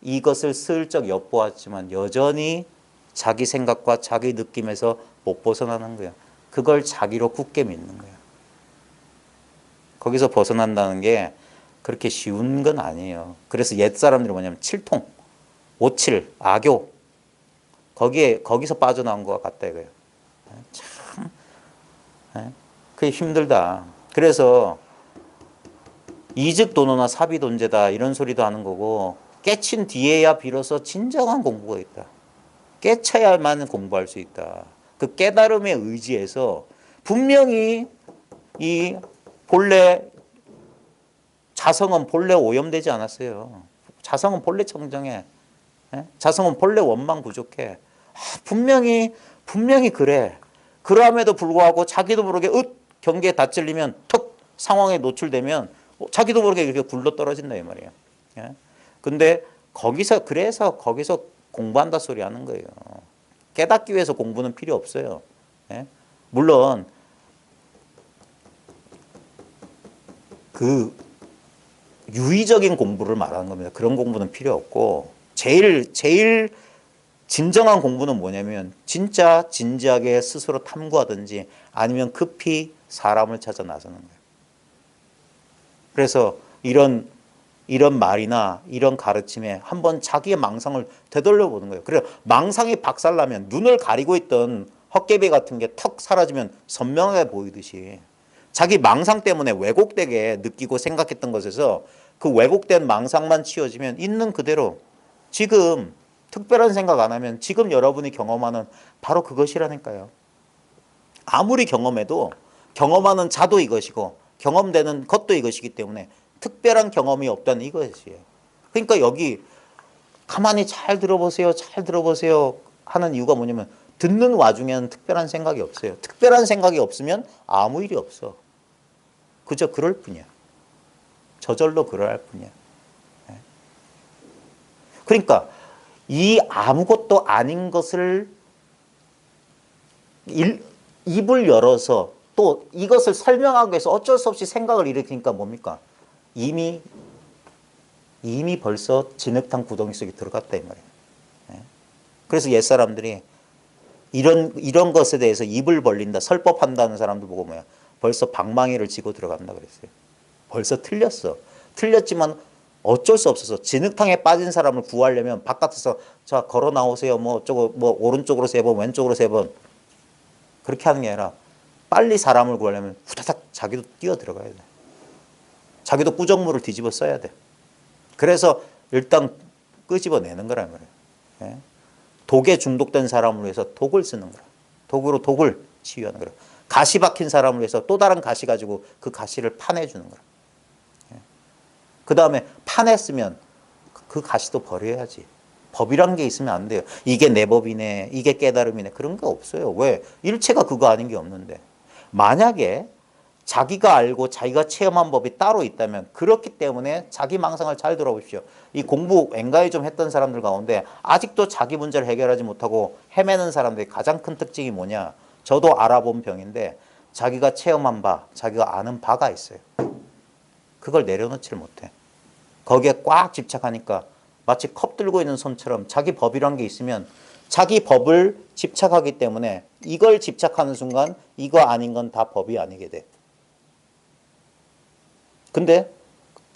이것을 슬쩍 엿보았지만 여전히 자기 생각과 자기 느낌에서 못 벗어나는 거예요. 그걸 자기로 굳게 믿는 거예요. 거기서 벗어난다는 게 그렇게 쉬운 건 아니에요. 그래서 옛 사람들이 뭐냐면 칠통, 오칠, 아교 거기서 빠져나온 것 같다 이거예요. 참 그게 힘들다. 그래서 이즉도노나 사비돈제다 이런 소리도 하는 거고 깨친 뒤에야 비로소 진정한 공부가 있다. 깨쳐야만 공부할 수 있다. 그 깨달음에 의지해서 분명히 이 본래 자성은 본래 오염되지 않았어요. 자성은 본래 청정해. 자성은 본래 원망 부족해. 분명히 그래. 그럼에도 불구하고 자기도 모르게 경계에 다 찔리면 턱 상황에 노출되면 자기도 모르게 이렇게 굴러 떨어진다 이 말이에요. 근데 그래서 거기서 공부한다 소리 하는 거예요. 깨닫기 위해서 공부는 필요 없어요. 물론 그 유의적인 공부를 말하는 겁니다. 그런 공부는 필요 없고 제일 진정한 공부는 뭐냐면 진짜 진지하게 스스로 탐구하든지 아니면 급히 사람을 찾아 나서는 거예요. 그래서 이런 이런 말이나 이런 가르침에 한번 자기의 망상을 되돌려 보는 거예요. 그래서 망상이 박살나면 눈을 가리고 있던 헛개비 같은 게 턱 사라지면 선명하게 보이듯이 자기 망상 때문에 왜곡되게 느끼고 생각했던 것에서 그 왜곡된 망상만 치워지면 있는 그대로 지금 특별한 생각 안 하면 지금 여러분이 경험하는 바로 그것이라니까요. 아무리 경험해도 경험하는 자도 이것이고 경험되는 것도 이것이기 때문에 특별한 경험이 없다는 이것이에요. 그러니까 여기 가만히 잘 들어보세요. 잘 들어보세요 하는 이유가 뭐냐면 듣는 와중에는 특별한 생각이 없어요. 특별한 생각이 없으면 아무 일이 없어. 그저 그럴 뿐이야. 저절로 그럴 뿐이야. 그러니까 이 아무것도 아닌 것을 입을 열어서 또 이것을 설명하기 위해서 어쩔 수 없이 생각을 일으키니까 뭡니까? 이미 벌써 진흙탕 구덩이 속에 들어갔다 이 말이에요. 그래서 옛사람들이 이런 것에 대해서 입을 벌린다, 설법한다는 사람들 보고 뭐야? 벌써 방망이를 쥐고 들어간다 그랬어요. 벌써 틀렸어. 틀렸지만 어쩔 수 없어서 진흙탕에 빠진 사람을 구하려면 바깥에서 자 걸어 나오세요. 뭐 어쩌고 뭐 오른쪽으로 세 번, 왼쪽으로 세 번 그렇게 하는 게 아니라 빨리 사람을 구하려면 후다닥 자기도 뛰어 들어가야 돼. 자기도 꾸정물을 뒤집어 써야 돼. 그래서 일단 끄집어내는 거란 말이에요. 예? 독에 중독된 사람을 위해서 독을 쓰는 거라. 독으로 독을 치유하는 거라. 가시 박힌 사람을 위해서 또 다른 가시 가지고 그 가시를 파내주는 거라. 예? 그 다음에 파냈으면 그 가시도 버려야지. 법이란 게 있으면 안 돼요. 이게 내 법이네, 이게 깨달음이네 그런 게 없어요. 왜? 일체가 그거 아닌 게 없는데. 만약에 자기가 알고 자기가 체험한 법이 따로 있다면 그렇기 때문에 자기 망상을 잘 들어보십시오. 이 공부 앵가에 좀 했던 사람들 가운데 아직도 자기 문제를 해결하지 못하고 헤매는 사람들의 가장 큰 특징이 뭐냐. 저도 알아본 병인데 자기가 체험한 바, 자기가 아는 바가 있어요. 그걸 내려놓지를 못해. 거기에 꽉 집착하니까 마치 컵 들고 있는 손처럼 자기 법이란 게 있으면 자기 법을 집착하기 때문에 이걸 집착하는 순간 이거 아닌 건 다 법이 아니게 돼. 근데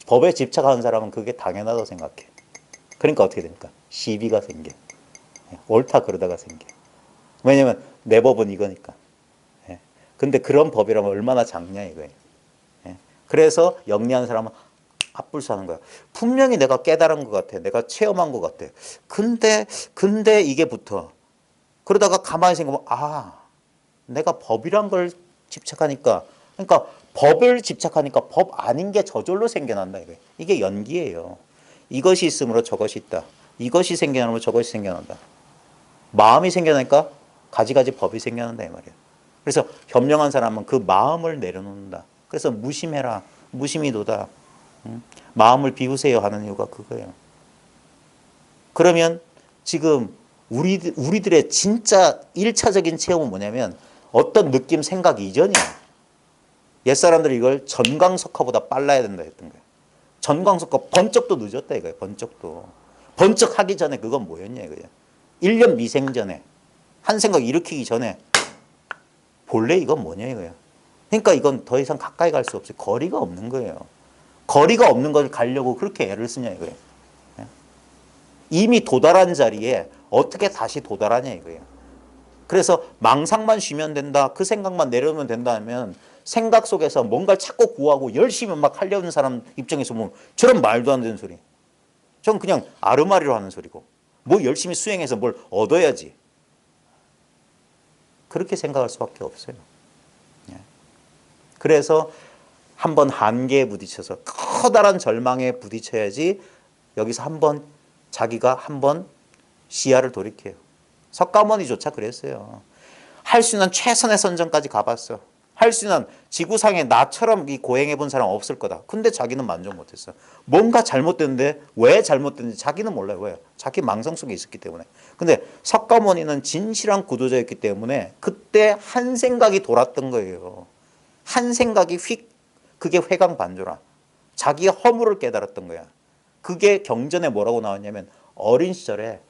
법에 집착하는 사람은 그게 당연하다고 생각해. 그러니까 어떻게 됩니까? 시비가 생겨. 옳다 그러다가 생겨. 왜냐면 내 법은 이거니까. 근데 그런 법이라면 얼마나 작냐 이거예요. 그래서 영리한 사람은 앞불사하는 거야. 분명히 내가 깨달은 것 같아. 내가 체험한 것 같아. 근데 이게 붙어. 그러다가 가만히 생각하면 내가 법이란 걸 집착하니까 그러니까 법을 집착하니까 법 아닌 게 저절로 생겨난다 이거예요. 이게 연기예요. 이것이 있으므로 저것이 있다. 이것이 생겨나면 저것이 생겨난다. 마음이 생겨나니까 가지가지 법이 생겨난다 이 말이에요. 그래서 현명한 사람은 그 마음을 내려놓는다. 그래서 무심해라. 무심이도다. 마음을 비우세요 하는 이유가 그거예요. 그러면 지금 우리들의 진짜 1차적인 체험은 뭐냐면 어떤 느낌, 생각 이전이야. 옛사람들이 이걸 전광석화보다 빨라야 된다 했던 거예요. 전광석화 번쩍도 늦었다 이거예요. 번쩍도. 번쩍하기 전에 그건 뭐였냐 이거예요. 1년 미생전에 한 생각 일으키기 전에 본래 이건 뭐냐 이거예요. 그러니까 이건 더 이상 가까이 갈 수 없어요. 거리가 없는 거예요. 거리가 없는 걸 가려고 그렇게 애를 쓰냐 이거예요. 이미 도달한 자리에 어떻게 다시 도달하냐 이거예요. 그래서 망상만 쉬면 된다. 그 생각만 내려놓으면 된다면 생각 속에서 뭔가를 찾고 구하고 열심히 막 하려는 사람 입장에서 보면 저런 말도 안 되는 소리. 전 그냥 아르마리로 하는 소리고 뭐 열심히 수행해서 뭘 얻어야지. 그렇게 생각할 수밖에 없어요. 그래서 한번 한계에 부딪혀서 커다란 절망에 부딪혀야지 여기서 한번 자기가 한번 시야를 돌이켜요. 석가모니조차 그랬어요. 할 수 있는 최선의 선정까지 가봤어. 할 수 있는 지구상에 나처럼 이 고행해 본 사람 없을 거다. 근데 자기는 만족 못했어. 뭔가 잘못됐는데 왜 잘못됐는지 자기는 몰라요. 왜? 자기 망상 속에 있었기 때문에. 근데 석가모니는 진실한 구도자였기 때문에 그때 한 생각이 돌았던 거예요. 한 생각이 휙 그게 회광반조라. 자기의 허물을 깨달았던 거야. 그게 경전에 뭐라고 나왔냐면 어린 시절에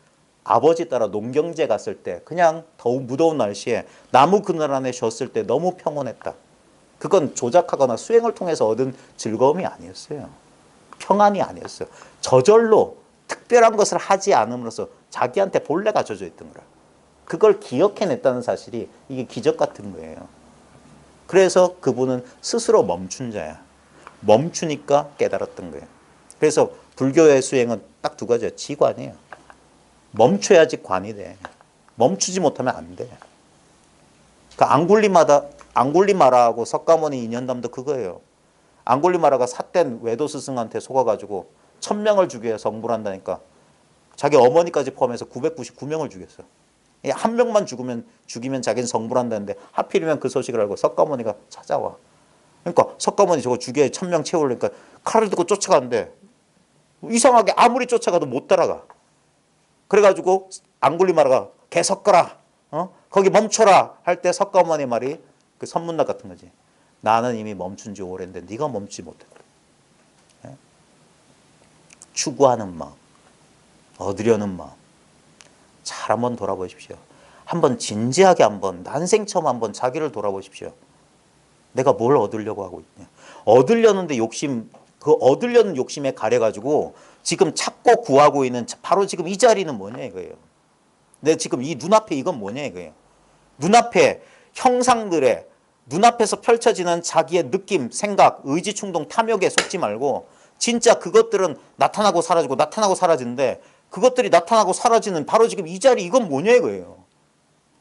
아버지 따라 농경제 갔을 때 그냥 더욱 무더운 날씨에 나무 그늘 안에 쉬었을 때 너무 평온했다. 그건 조작하거나 수행을 통해서 얻은 즐거움이 아니었어요. 평안이 아니었어요. 저절로 특별한 것을 하지 않음으로써 자기한테 본래가 젖어 있던 거라. 그걸 기억해냈다는 사실이 이게 기적 같은 거예요. 그래서 그분은 스스로 멈춘 자야. 멈추니까 깨달았던 거예요. 그래서 불교의 수행은 딱 두 가지예요. 지관이에요. 멈춰야지 관이 돼. 멈추지 못하면 안 돼. 그 앙굴리마라하고 석가모니 인연담도 그거예요. 앙굴리마라가 삿된 외도 스승한테 속아가지고 1000명을 죽여야 성불 한다니까 자기 어머니까지 포함해서 999명을 죽였어. 한 명만 죽이면 자기는 성불한다는데 하필이면 그 소식을 알고 석가모니가 찾아와. 그러니까 석가모니 저거 죽여야 1000명 채우려니까 칼을 들고 쫓아가는데 이상하게 아무리 쫓아가도 못 따라가. 그래가지고 앙굴리마라가 개 섞어라. 거기 멈춰라 할 때 석가모니 말이 그 선문답 같은 거지. 나는 이미 멈춘 지 오랜데 네가 멈추지 못했다. 추구하는 마음, 얻으려는 마음. 잘 한번 돌아보십시오. 한번 진지하게 한번 난생 처음 한번 자기를 돌아보십시오. 내가 뭘 얻으려고 하고 있냐. 얻으려는데 그 얻으려는 욕심에 가려가지고 지금 찾고 구하고 있는 바로 지금 이 자리는 뭐냐 이거예요. 내 지금 이 눈앞에 이건 뭐냐 이거예요. 눈앞에 형상들의 눈앞에서 펼쳐지는 자기의 느낌, 생각, 의지, 충동, 탐욕에 속지 말고 진짜 그것들은 나타나고 사라지고 나타나고 사라지는데 그것들이 나타나고 사라지는 바로 지금 이 자리 이건 뭐냐 이거예요.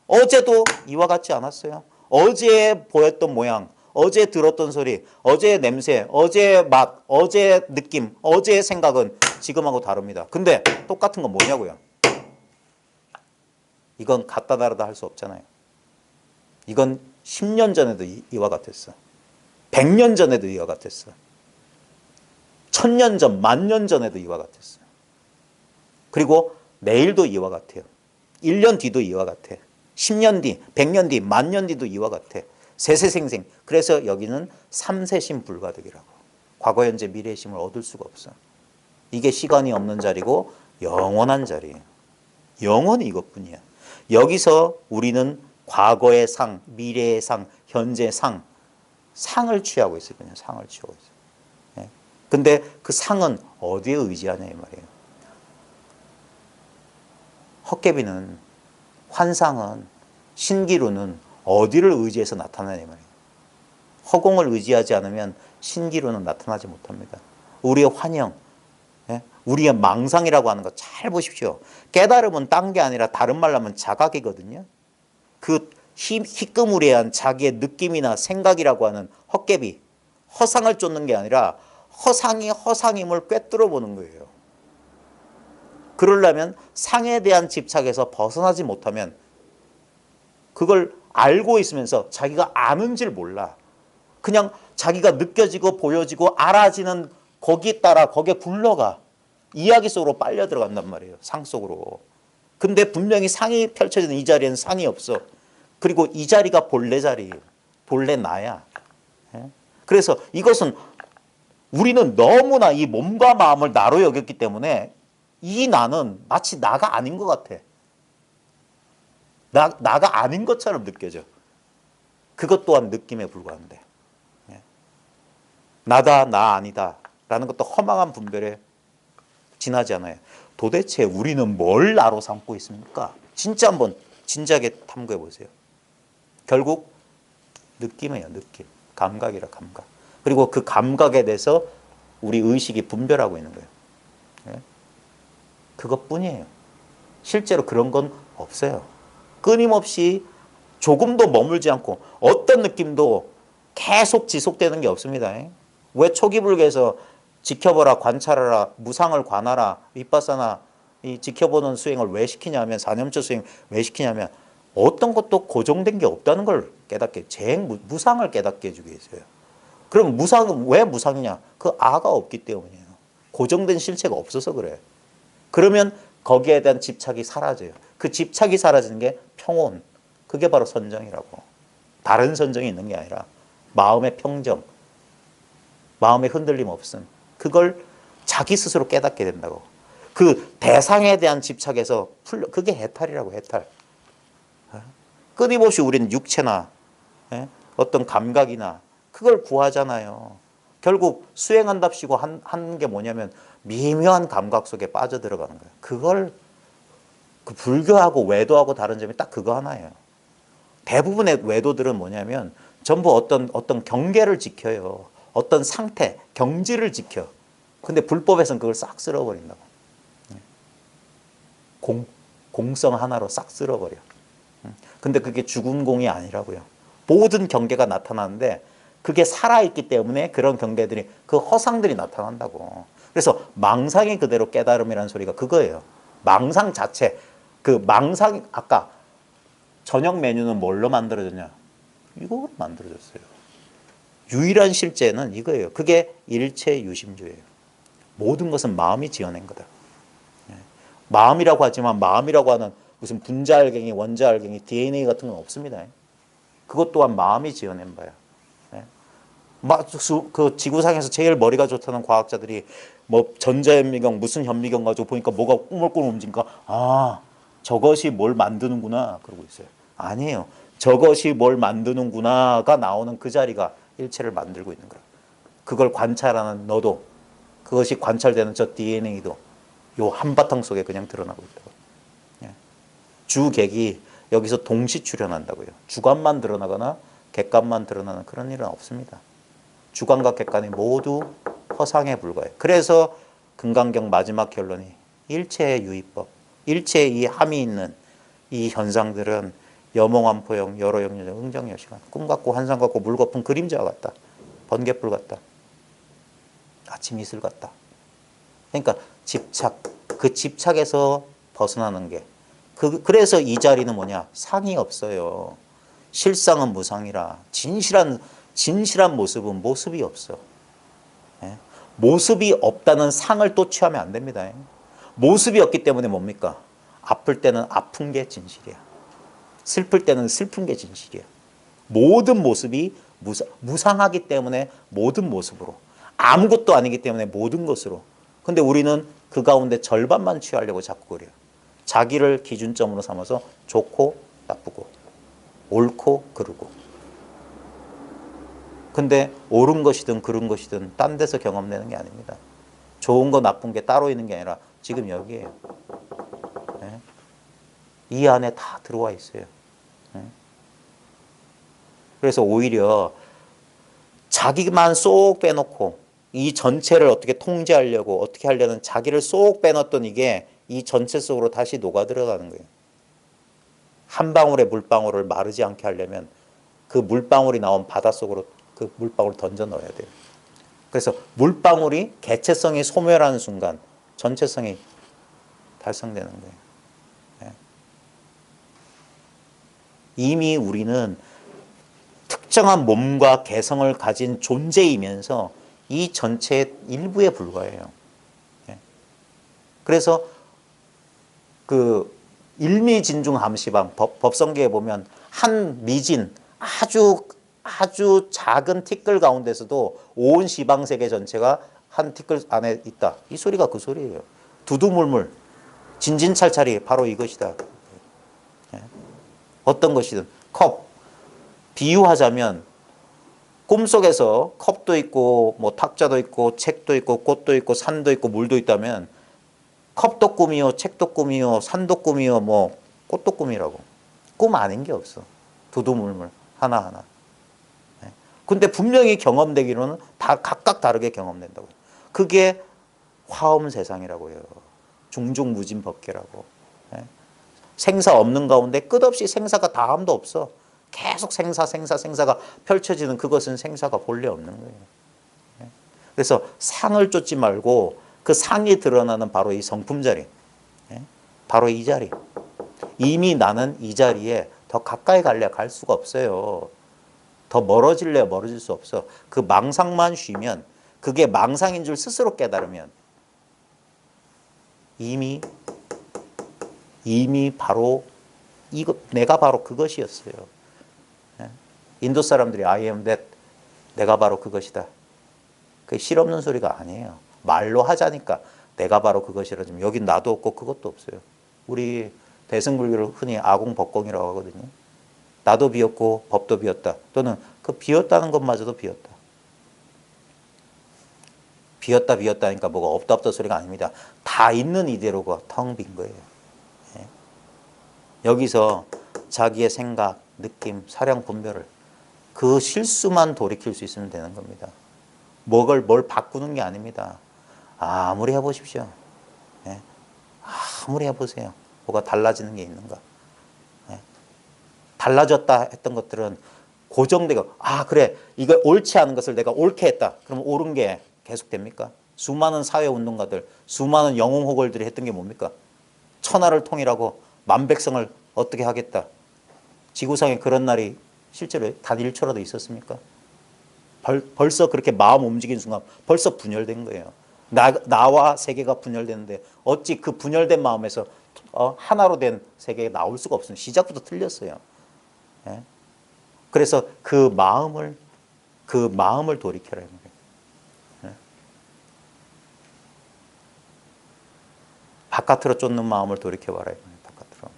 어제도 이와 같지 않았어요. 어제 보였던 모양, 어제 들었던 소리, 어제의 냄새, 어제의 맛, 어제의 느낌, 어제의 생각은 지금하고 다릅니다. 근데 똑같은 건 뭐냐고요. 이건 같다 다르다 할 수 없잖아요. 이건 10년 전에도 이와 같았어. 100년 전에도 이와 같았어. 1000년 전, 10,000년 전에도 이와 같았어. 그리고 내일도 이와 같아요. 1년 뒤도 이와 같아. 10년 뒤, 100년 뒤, 10,000년 뒤도 이와 같아. 세세생생. 그래서 여기는 삼세심 불가득이라고. 과거, 현재, 미래의 심을 얻을 수가 없어. 이게 시간이 없는 자리고 영원한 자리예요. 영원히 이것뿐이야. 여기서 우리는 과거의 상, 미래의 상, 현재의 상을 취하고 있어요. 그냥 상을 취하고 있어요. 근데 그 상은 어디에 의지하냐 이 말이에요. 헛개비는 환상은 신기루는 어디를 의지해서 나타나냐 이 말이에요. 허공을 의지하지 않으면 신기루는 나타나지 못합니다. 우리의 환영, 우리의 망상이라고 하는 거 잘 보십시오. 깨달음은 딴 게 아니라 다른 말로 하면 자각이거든요. 그 희끄무레한 자기의 느낌이나 생각이라고 하는 헛개비, 허상을 쫓는 게 아니라 허상이 허상임을 꿰뚫어 보는 거예요. 그러려면 상에 대한 집착에서 벗어나지 못하면 그걸 알고 있으면서 자기가 아는 줄 몰라. 그냥 자기가 느껴지고 보여지고 알아지는 거기에 따라 거기에 굴러가. 이야기 속으로 빨려 들어간단 말이에요. 상 속으로. 근데 분명히 상이 펼쳐지는 이 자리에는 상이 없어. 그리고 이 자리가 본래 자리예요. 본래 나야. 그래서 이것은 우리는 너무나 이 몸과 마음을 나로 여겼기 때문에 이 나는 마치 나가 아닌 것 같아. 나가 아닌 것처럼 느껴져. 그것 또한 느낌에 불과한데. 나다, 나 아니다 라는 것도 허망한 분별에 지나지 않아요. 도대체 우리는 뭘 나로 삼고 있습니까? 진짜 한번 진지하게 탐구해 보세요. 결국 느낌이에요. 느낌. 감각이라 감각. 그리고 그 감각에 대해서 우리 의식이 분별하고 있는 거예요. 그것뿐이에요. 실제로 그런 건 없어요. 끊임없이 조금도 머물지 않고 어떤 느낌도 계속 지속되는 게 없습니다. 왜 초기 불교에서 지켜보라, 관찰하라, 무상을 관하라, 윗바사나 이 지켜보는 수행을 왜 시키냐면 사념처 수행 왜 시키냐면 어떤 것도 고정된 게 없다는 걸 깨닫게 무상을 깨닫게 해주기 위해서요. 그럼 무상은 왜 무상이냐? 그 아가 없기 때문이에요. 고정된 실체가 없어서 그래. 그러면 거기에 대한 집착이 사라져요. 그 집착이 사라지는 게 평온. 그게 바로 선정이라고. 다른 선정이 있는 게 아니라 마음의 평정, 마음의 흔들림 없음. 그걸 자기 스스로 깨닫게 된다고. 그 대상에 대한 집착에서 그게 해탈이라고. 해탈. 끊임없이 우리는 육체나 어떤 감각이나 그걸 구하잖아요. 결국 수행한답시고 한 게 뭐냐면 미묘한 감각 속에 빠져들어가는 거예요. 그걸 그 불교하고 외도하고 다른 점이 딱 그거 하나예요. 대부분의 외도들은 뭐냐면 전부 어떤 경계를 지켜요. 어떤 상태, 경지를 지켜. 근데 불법에서는 그걸 싹 쓸어버린다고. 공성 하나로 싹 쓸어버려. 근데 그게 죽은 공이 아니라고요. 모든 경계가 나타나는데 그게 살아있기 때문에 그런 경계들이, 그 허상들이 나타난다고. 그래서 망상이 그대로 깨달음이라는 소리가 그거예요. 망상 자체. 그 망상, 아까 저녁 메뉴는 뭘로 만들어졌냐? 이거로 만들어졌어요. 유일한 실제는 이거예요. 그게 일체 유심주예요. 모든 것은 마음이 지어낸 거다. 마음이라고 하지만 마음이라고 하는 무슨 분자알갱이, 원자알갱이, DNA 같은 건 없습니다. 그것 또한 마음이 지어낸 바야. 그 지구상에서 제일 머리가 좋다는 과학자들이 뭐 전자현미경 무슨 현미경 가지고 보니까 뭐가 꾸물꾸물 움직이니까 아, 저것이 뭘 만드는구나 그러고 있어요. 아니에요. 저것이 뭘 만드는구나가 나오는 그 자리가 일체를 만들고 있는 거야. 그걸 관찰하는 너도, 그것이 관찰되는 저 DNA도 요 한바탕 속에 그냥 드러나고 있다고. 주객이 여기서 동시 출현한다고요. 주관만 드러나거나 객관만 드러나는 그런 일은 없습니다. 주관과 객관이 모두 허상에 불과해요. 그래서 금강경 마지막 결론이 일체의 유의법, 일체의 이 함이 있는 이 현상들은 여몽환포영, 여로영유정, 응정여시간, 꿈 같고 환상 같고 물 거품 그림자와 같다. 번갯불 같다. 아침 이슬 같다. 그러니까 집착, 그 집착에서 벗어나는 게, 그래서 이 자리는 뭐냐? 상이 없어요. 실상은 무상이라. 진실한 모습은 모습이 없어. 모습이 없다는 상을 또 취하면 안 됩니다. 모습이 없기 때문에 뭡니까? 아플 때는 아픈 게 진실이야. 슬플 때는 슬픈 게 진실이야. 모든 모습이 무상하기 때문에 모든 모습으로, 아무것도 아니기 때문에 모든 것으로. 근데 우리는 그 가운데 절반만 취하려고 자꾸 그래요. 자기를 기준점으로 삼아서 좋고 나쁘고 옳고 그르고. 근데 옳은 것이든 그른 것이든 딴 데서 경험되는 게 아닙니다. 좋은 거 나쁜 게 따로 있는 게 아니라 지금 여기에요. 네? 이 안에 다 들어와 있어요. 네? 그래서 오히려 자기만 쏙 빼놓고 이 전체를 어떻게 통제하려고 어떻게 하려는 자기를 쏙 빼놨던 이게 이 전체 속으로 다시 녹아 들어가는 거예요. 한 방울의 물방울을 마르지 않게 하려면 그 물방울이 나온 바닷속으로 그 물방울을 던져 넣어야 돼요. 그래서 물방울이 개체성이 소멸하는 순간 전체성이 달성되는 거예요. 네. 이미 우리는 특정한 몸과 개성을 가진 존재이면서 이 전체의 일부에 불과해요. 네. 그래서 그 일미진중함시방 법성계에 보면 한 미진 아주 작은 티끌 가운데서도 온 시방세계 전체가 한 티끌 안에 있다. 이 소리가 그 소리예요. 두두물물 진진찰찰이 바로 이것이다. 어떤 것이든 컵 비유하자면 꿈속에서 컵도 있고 뭐 탁자도 있고 책도 있고 꽃도 있고 산도 있고 물도 있다면 컵도 꿈이요, 책도 꿈이요, 산도 꿈이요, 뭐 꽃도 꿈이라고. 꿈 아닌 게 없어. 두두물물 하나하나. 근데 분명히 경험되기로는 다 각각 다르게 경험된다고. 그게 화엄 세상이라고 해요. 중중무진법계라고. 생사 없는 가운데 끝없이 생사가 다함도 없어. 계속 생사가 펼쳐지는 그것은 생사가 본래 없는 거예요. 그래서 상을 쫓지 말고 그 상이 드러나는 바로 이 성품 자리, 바로 이 자리. 이미 나는 이 자리에 더 가까이 갈래 갈 수가 없어요. 더 멀어질래 멀어질 수 없어. 그 망상만 쉬면, 그게 망상인 줄 스스로 깨달으면 이미 바로 이거 내가 바로 그것이었어요. 인도 사람들이 I am that, 내가 바로 그것이다. 그게 실없는 소리가 아니에요. 말로 하자니까 내가 바로 그것이라지만 여긴 나도 없고 그것도 없어요. 우리 대승불교를 흔히 아공법공이라고 하거든요. 나도 비었고 법도 비었다. 또는 그 비었다는 것마저도 비었다. 비었다 비었다 하니까 뭐가 없다 없다 소리가 아닙니다. 다 있는 이대로가 텅 빈 거예요. 예. 여기서 자기의 생각, 느낌, 사량, 분별을 그 실수만 돌이킬 수 있으면 되는 겁니다. 뭘 바꾸는 게 아닙니다. 아무리 해보십시오. 예. 아무리 해보세요. 뭐가 달라지는 게 있는가. 예. 달라졌다 했던 것들은 고정되고, 그래, 이거 옳지 않은 것을 내가 옳게 했다. 그럼 옳은 게 계속 됩니까? 수많은 사회운동가들, 수많은 영웅호걸들이 했던 게 뭡니까? 천하를 통일하고 만백성을 어떻게 하겠다. 지구상에 그런 날이 실제로 단 1초라도 있었습니까? 벌써 그렇게 마음 움직인 순간 벌써 분열된 거예요. 나와 세계가 분열되는데 어찌 그 분열된 마음에서 하나로 된 세계가 나올 수가 없습니다. 시작부터 틀렸어요. 예? 그래서 그 마음을 돌이켜라는 거예요. 예? 바깥으로 쫓는 마음을 돌이켜봐라. 바깥으로.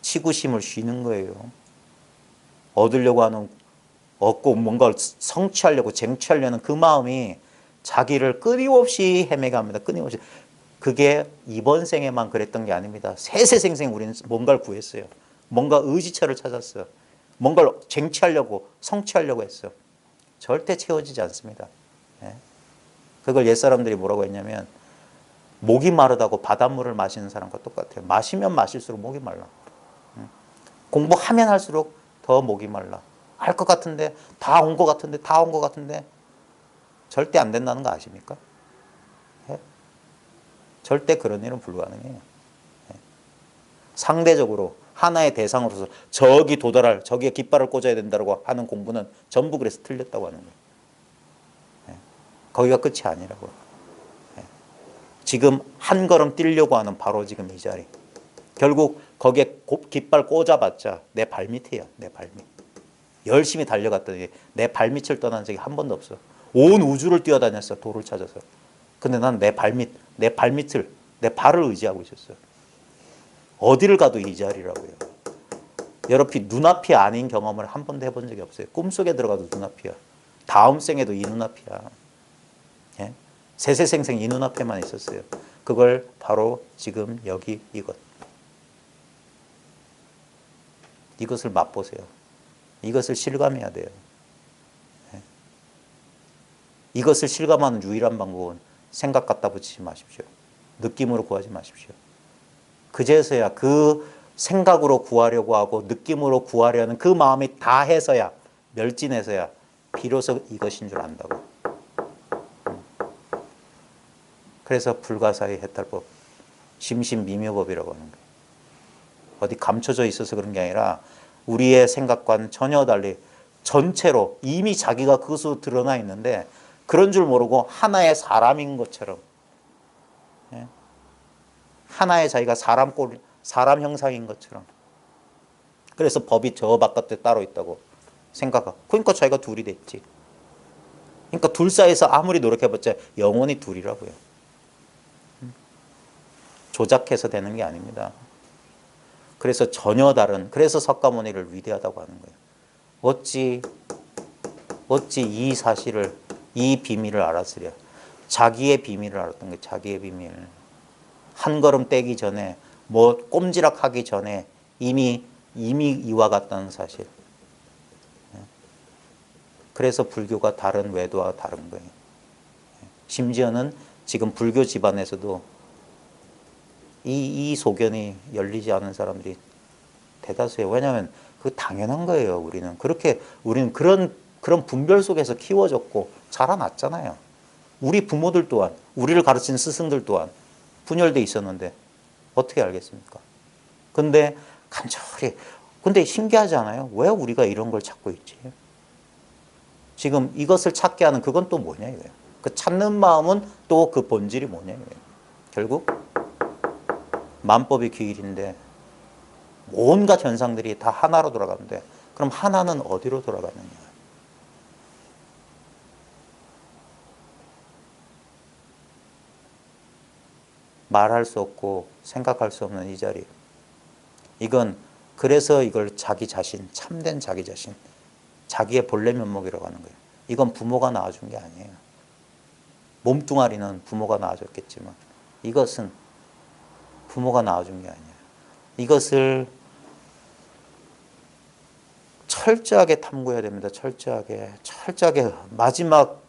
치구심을 쉬는 거예요. 얻으려고 하는, 얻고 뭔가를 성취하려고 쟁취하려는 그 마음이 자기를 끊임없이 헤매게 합니다. 끊임없이. 그게 이번 생에만 그랬던 게 아닙니다. 세세생생 우리는 뭔가를 구했어요. 뭔가 의지처를 찾았어요. 뭔가를 쟁취하려고, 성취하려고 했어요. 절대 채워지지 않습니다. 예. 그걸 옛사람들이 뭐라고 했냐면 목이 마르다고 바닷물을 마시는 사람과 똑같아요. 마시면 마실수록 목이 말라. 공부하면 할수록 더 목이 말라. 알 것 같은데, 다 온 것 같은데 절대 안 된다는 거 아십니까? 예? 절대 그런 일은 불가능해요. 예. 상대적으로 하나의 대상으로서 저기에 깃발을 꽂아야 된다고 하는 공부는 전부 그래서 틀렸다고 하는 거예요. 예. 거기가 끝이 아니라고요. 예. 지금 한 걸음 뛰려고 하는 바로 지금 이 자리. 결국 거기에 깃발 꽂아봤자 내 발밑이에요. 내 발밑. 열심히 달려갔더니 내 발밑을 떠난 적이 한 번도 없어. 온 우주를 뛰어다녔어. 도를 찾아서. 근데 난 내 발밑을, 내 발을 의지하고 있었어요. 어디를 가도 이 자리라고요. 여러분 눈앞이 아닌 경험을 한 번도 해본 적이 없어요. 꿈속에 들어가도 눈앞이야. 다음 생에도 이 눈앞이야. 예? 세세생생 이 눈앞에만 있었어요. 그걸 바로 지금 여기 이것을 맛보세요. 이것을 실감해야 돼요. 예? 이것을 실감하는 유일한 방법은 생각 갖다 붙이지 마십시오. 느낌으로 구하지 마십시오. 그제서야 그 생각으로 구하려고 하고 느낌으로 구하려는 그 마음이 다 해서야, 멸진해서야 비로소 이것인 줄 안다고. 그래서 불가사의 해탈법, 심신미묘법이라고 하는 거예요. 어디 감춰져 있어서 그런 게 아니라 우리의 생각과는 전혀 달리 전체로 이미 자기가 그것으로 드러나 있는데 그런 줄 모르고 하나의 사람인 것처럼, 예? 하나의 자기가 사람 형상인 것처럼. 그래서 법이 저 바깥에 따로 있다고 생각하고, 그러니까 자기가 둘이 됐지. 그러니까 둘 사이에서 아무리 노력해봤자 영원히 둘이라고요. 조작해서 되는 게 아닙니다. 그래서 전혀 다른, 그래서 석가모니를 위대하다고 하는 거예요. 어찌 이 사실을, 이 비밀을 알았으랴. 자기의 비밀을 알았던 거예요. 자기의 비밀. 한 걸음 떼기 전에, 뭐 꼼지락하기 전에 이미 이와 같다는 사실. 그래서 불교가 다른 외도와 다른 거예요. 심지어는 지금 불교 집안에서도 이 소견이 열리지 않은 사람들이 대다수예요. 왜냐하면 그 당연한 거예요. 우리는 그런 분별 속에서 키워졌고 자라났잖아요. 우리 부모들 또한, 우리를 가르친 스승들 또한 분열돼 있었는데 어떻게 알겠습니까? 근데 간절히, 근데 신기하지 않아요? 왜 우리가 이런 걸 찾고 있지? 지금 이것을 찾게 하는 그건 또 뭐냐 이거예요. 그 찾는 마음은 또 그 본질이 뭐냐 이거예요. 결국 만법이 규일인데 온갖 현상들이 다 하나로 돌아가는데, 그럼 하나는 어디로 돌아가느냐? 말할 수 없고 생각할 수 없는 이 자리. 이건 그래서 이걸 자기 자신, 참된 자기 자신, 자기의 본래 면목이라고 하는 거예요. 이건 부모가 낳아준 게 아니에요. 몸뚱아리는 부모가 낳아줬겠지만 이것은 부모가 낳아준 게 아니에요. 이것을 철저하게 탐구해야 됩니다. 철저하게 마지막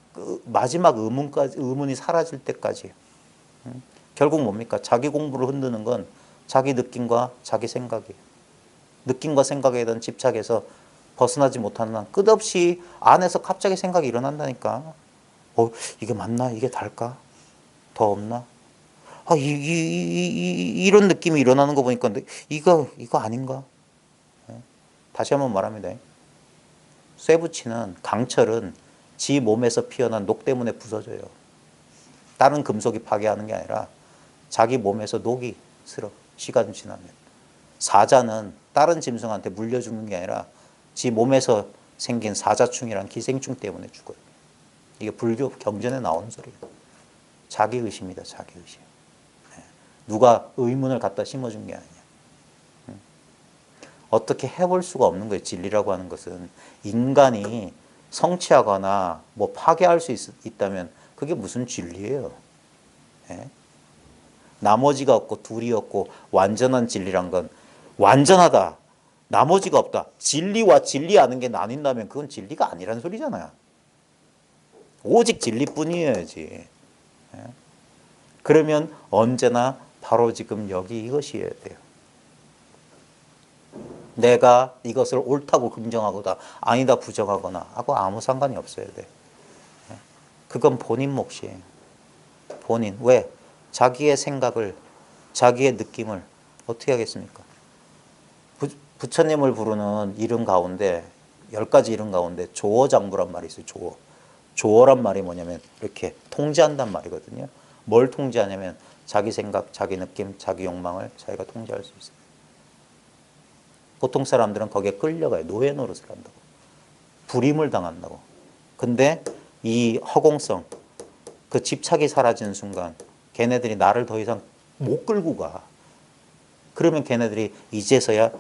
의문이 사라질 때까지. 결국 뭡니까? 자기 공부를 흔드는 건 자기 느낌과 자기 생각이에요. 느낌과 생각에 대한 집착에서 벗어나지 못하는 한 끝없이 안에서 갑자기 생각이 일어난다니까. 이게 맞나? 이게 달까? 더 없나? 이런 느낌이 일어나는 거 보니까 이거 아닌가? 다시 한번 말합니다. 쇠붙이는 강철은 지 몸에서 피어난 녹 때문에 부서져요. 다른 금속이 파괴하는 게 아니라 자기 몸에서 녹이 슬어. 시간 지나면. 사자는 다른 짐승한테 물려 죽는 게 아니라 지 몸에서 생긴 사자충이란 기생충 때문에 죽어요. 이게 불교 경전에 나오는 소리예요. 자기의식입니다. 자기의식. 누가 의문을 갖다 심어준 게 아니에요. 어떻게 해볼 수가 없는 거예요. 진리라고 하는 것은. 인간이 성취하거나 뭐 파괴할 수 있다면 그게 무슨 진리예요. 나머지가 없고 둘이 없고 완전한 진리란 건 완전하다. 나머지가 없다. 진리와 진리 아는 게 나뉜다면 그건 진리가 아니란 소리잖아요. 오직 진리뿐이어야지. 그러면 언제나 바로 지금 여기 이것이어야 돼요. 내가 이것을 옳다고 긍정하거나 아니다 부정하거나 하고 아무 상관이 없어야 돼. 그건 본인 몫이에요. 본인. 왜? 자기의 생각을, 자기의 느낌을 어떻게 하겠습니까? 부처님을 부르는 이름 가운데 10가지 이름 가운데 조어장부란 말이 있어요. 조어. 조어란 말이 뭐냐면 이렇게 통제한단 말이거든요. 뭘 통제하냐면 자기 생각, 자기 느낌, 자기 욕망을 자기가 통제할 수 있어요. 보통 사람들은 거기에 끌려가요. 노예 노릇을 한다고. 불임을 당한다고. 근데 이 허공성, 그 집착이 사라지는 순간 걔네들이 나를 더 이상 못 끌고 가. 그러면 걔네들이 이제서야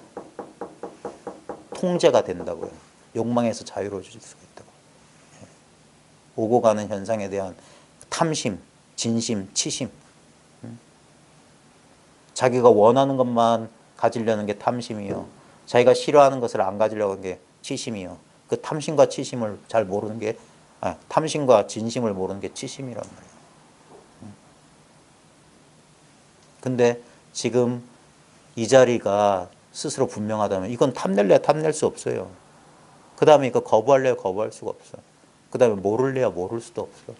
통제가 된다고요. 욕망에서 자유로워질 수가 있다고. 오고 가는 현상에 대한 탐심, 진심, 치심. 자기가 원하는 것만 가지려는 게 탐심이요. 자기가 싫어하는 것을 안 가지려고 하는 게 치심이요. 그 탐심과 치심을 잘 모르는 게, 탐심과 진심을 모르는 게 치심이란 말이에요. 근데 지금 이 자리가 스스로 분명하다면 이건 탐낼래야 탐낼 수 없어요. 그 다음에 이거 거부할래야 거부할 수가 없어. 그 다음에 모를래야 모를 수도 없어.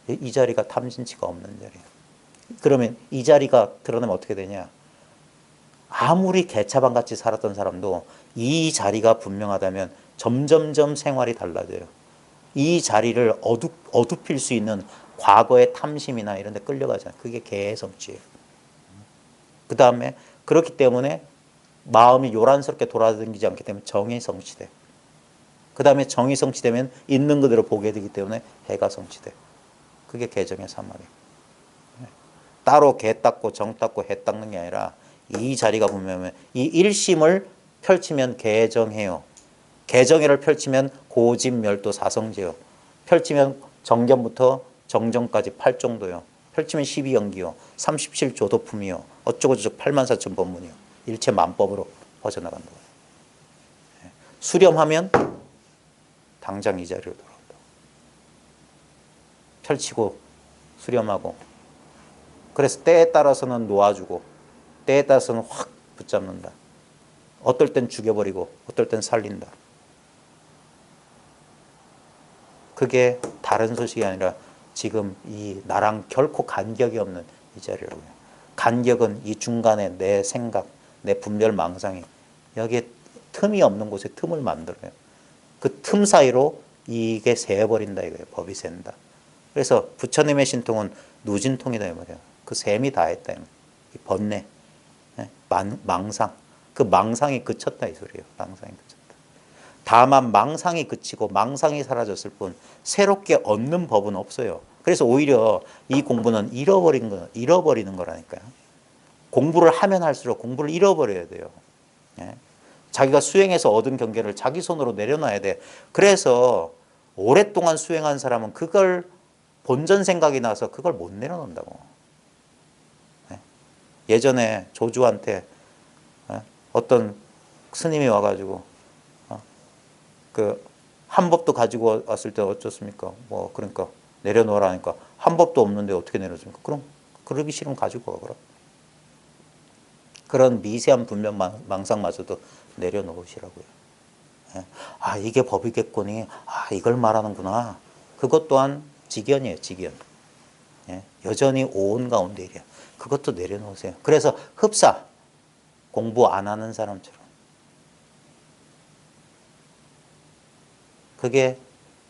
이 자리가 탐진치가 없는 자리예요. 그러면 이 자리가 드러나면 어떻게 되냐? 아무리 개차반같이 살았던 사람도 이 자리가 분명하다면 점점점 생활이 달라져요. 이 자리를 어둡힐 수 있는 과거의 탐심이나 이런 데 끌려가잖아요. 그게 개의 성취예요. 그 다음에 그렇기 때문에 마음이 요란스럽게 돌아다니지 않기 때문에 정이 성취돼. 그 다음에 정이 성취되면 있는 그대로 보게 되기 때문에 해가 성취돼. 그게 개정의 사말이에요. 따로 개 닦고 정 닦고 해 닦는 게 아니라 이 자리가 보면 이 일심을 펼치면 개정해요. 개정해를 펼치면 고집멸도 사성제요. 펼치면 정견부터 정정까지 8정도요. 펼치면 12연기요. 37조도품이요. 어쩌고저쩌고 84,000법문이요. 일체 만법으로 퍼져나간다고. 수렴하면 당장 이 자리로 돌아온다. 펼치고 수렴하고. 그래서 때에 따라서는 놓아주고 때에 따라서는 확 붙잡는다. 어떨 땐 죽여버리고 어떨 땐 살린다. 그게 다른 소식이 아니라 지금 이 나랑 결코 간격이 없는 이 자리라고요. 간격은 이 중간에 내 생각, 내 분별 망상이 여기에 틈이 없는 곳에 틈을 만들어요. 그 틈 사이로 이게 새버린다 이거예요. 법이 샌다. 그래서 부처님의 신통은 누진통이다 이 말이에요. 그 셈이 다 했다. 이 번뇌, 망상. 그 망상이 그쳤다 이 소리예요. 망상이 그쳤다. 다만 망상이 그치고 망상이 사라졌을 뿐 새롭게 얻는 법은 없어요. 그래서 오히려 이 공부는 잃어버리는 거라니까요. 공부를 하면 할수록 공부를 잃어버려야 돼요. 자기가 수행해서 얻은 경계를 자기 손으로 내려놔야 돼. 그래서 오랫동안 수행한 사람은 그걸 본전 생각이 나서 그걸 못 내려놓는다고. 예? 예전에 조주한테 어떤 스님이 와가지고 그 한법도 가지고 왔을 때 어쩌습니까? 뭐 그러니까 내려놓으라니까 한법도 없는데 어떻게 내려줍니까? 그럼 그러기 싫으면 가지고 가거라. 그런 미세한 분별 망상마저도 내려놓으시라고요. 예. 아, 이게 법이겠거니. 아, 이걸 말하는구나. 그것 또한 직연이에요, 직연. 예. 여전히 오온 가운데 일이야. 그것도 내려놓으세요. 그래서 흡사, 공부 안 하는 사람처럼. 그게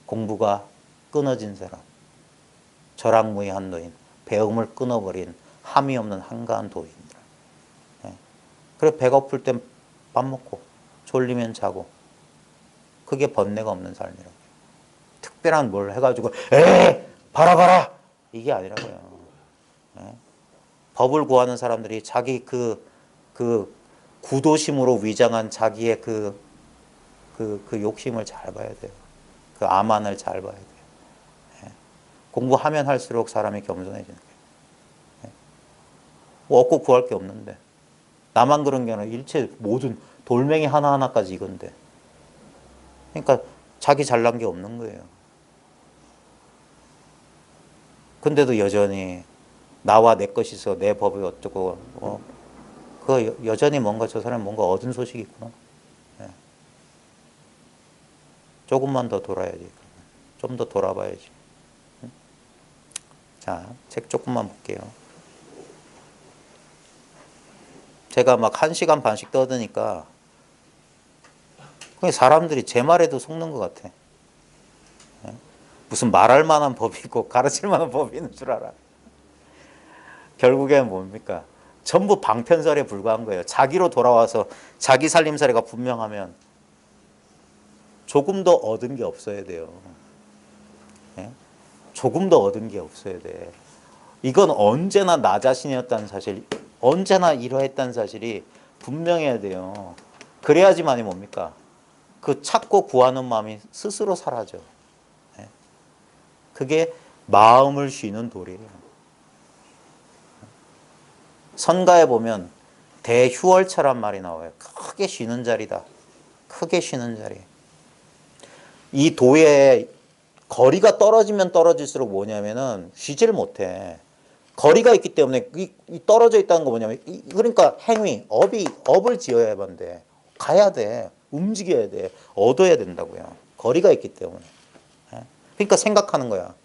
공부가 끊어진 사람. 절악무의한 노인, 배움을 끊어버린 함이 없는 한가한 도인들. 예. 그래 배고플 땐 밥 먹고 졸리면 자고 그게 번뇌가 없는 삶이라고요. 특별한 뭘 해가지고 봐라 이게 아니라고요. 예. 법을 구하는 사람들이 자기 그 구도심으로 위장한 자기의 그 욕심을 잘 봐야 돼요. 그 암안을 잘 봐야 돼요. 예. 공부하면 할수록 사람이 겸손해지는 거예요. 예. 뭐 얻고 구할 게 없는데 나만 그런 게 아니라 일체 모든 돌멩이 하나하나까지 이건데 그러니까 자기 잘난 게 없는 거예요. 근데도 여전히 나와 내 것이서 내 법이 어쩌고 그 여전히 뭔가 저 사람이 뭔가 얻은 소식이 있구나. 예. 조금만 더 돌아야지. 좀 더 돌아봐야지. 자, 책 조금만 볼게요. 제가 막 1시간 반씩 떠드니까 사람들이 제 말에도 속는 것 같아. 예? 무슨 말할 만한 법이 있고 가르칠 만한 법이 있는 줄 알아. 결국엔 뭡니까? 전부 방편설에 불과한 거예요. 자기로 돌아와서 자기 살림살이가 분명하면 조금 더 얻은 게 없어야 돼요. 예? 조금 더 얻은 게 없어야 돼. 이건 언제나 나 자신이었다는 사실, 언제나 이러했다는 사실이 분명해야 돼요. 그래야지만이 뭡니까? 그 찾고 구하는 마음이 스스로 사라져. 예? 그게 마음을 쉬는 도리예요. 선가에 보면 대휴월차란 말이 나와요. 크게 쉬는 자리다. 크게 쉬는 자리. 이 도의 거리가 떨어지면 떨어질수록 뭐냐면은 쉬지를 못해. 거리가 있기 때문에 이 떨어져 있다는 거 뭐냐면 그러니까 행위, 업을 지어야 하는데 가야 돼. 움직여야 돼. 얻어야 된다고요. 거리가 있기 때문에. 그러니까 생각하는 거야.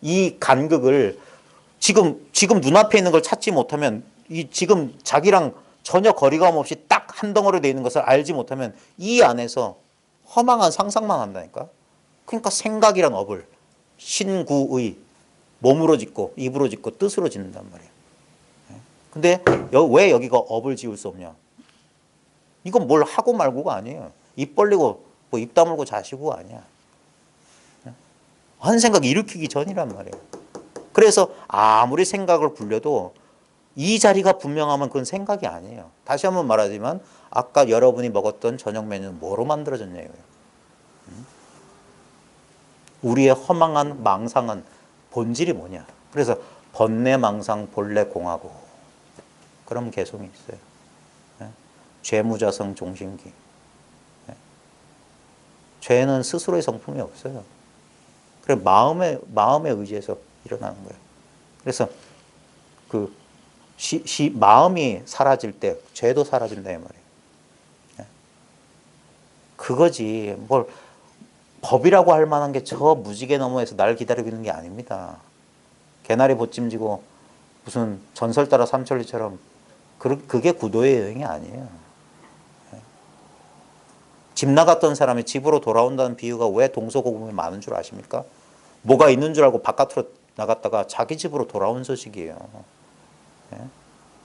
이 간극을 지금 눈앞에 있는 걸 찾지 못하면 이 지금 자기랑 전혀 거리감 없이 딱 한 덩어리 돼 있는 것을 알지 못하면 이 안에서 허망한 상상만 한다니까. 그러니까 생각이란 업을 신구의 몸으로 짓고 입으로 짓고 뜻으로 짓는단 말이에요. 근데 왜 여기가 업을 지을 수 없냐? 이건 뭘 하고 말고가 아니에요. 입 벌리고 뭐 입 다물고 자시고가 아니야. 한 생각 일으키기 전이란 말이에요. 그래서 아무리 생각을 굴려도 이 자리가 분명하면 그건 생각이 아니에요. 다시 한번 말하지만 아까 여러분이 먹었던 저녁 메뉴는 뭐로 만들어졌냐 이거예요. 우리의 허망한 망상은 본질이 뭐냐. 그래서 번뇌 망상 본래 공하고 그런 개성이 있어요. 죄무자성 종신기. 죄는 스스로의 성품이 없어요. 그래 마음에 의지해서 일어나는 거예요. 그래서 그 마음이 사라질 때 죄도 사라진다 이 말이에요. 그거지. 뭘 법이라고 할 만한 게 저 무지개 너머에서 날 기다리고 있는 게 아닙니다. 개나리 보찜지고 무슨 전설 따라 삼천리처럼 그게 구도의 여행이 아니에요. 집 나갔던 사람이 집으로 돌아온다는 비유가 왜 동서고금이 많은 줄 아십니까? 뭐가 있는 줄 알고 바깥으로 나갔다가 자기 집으로 돌아온 소식이에요.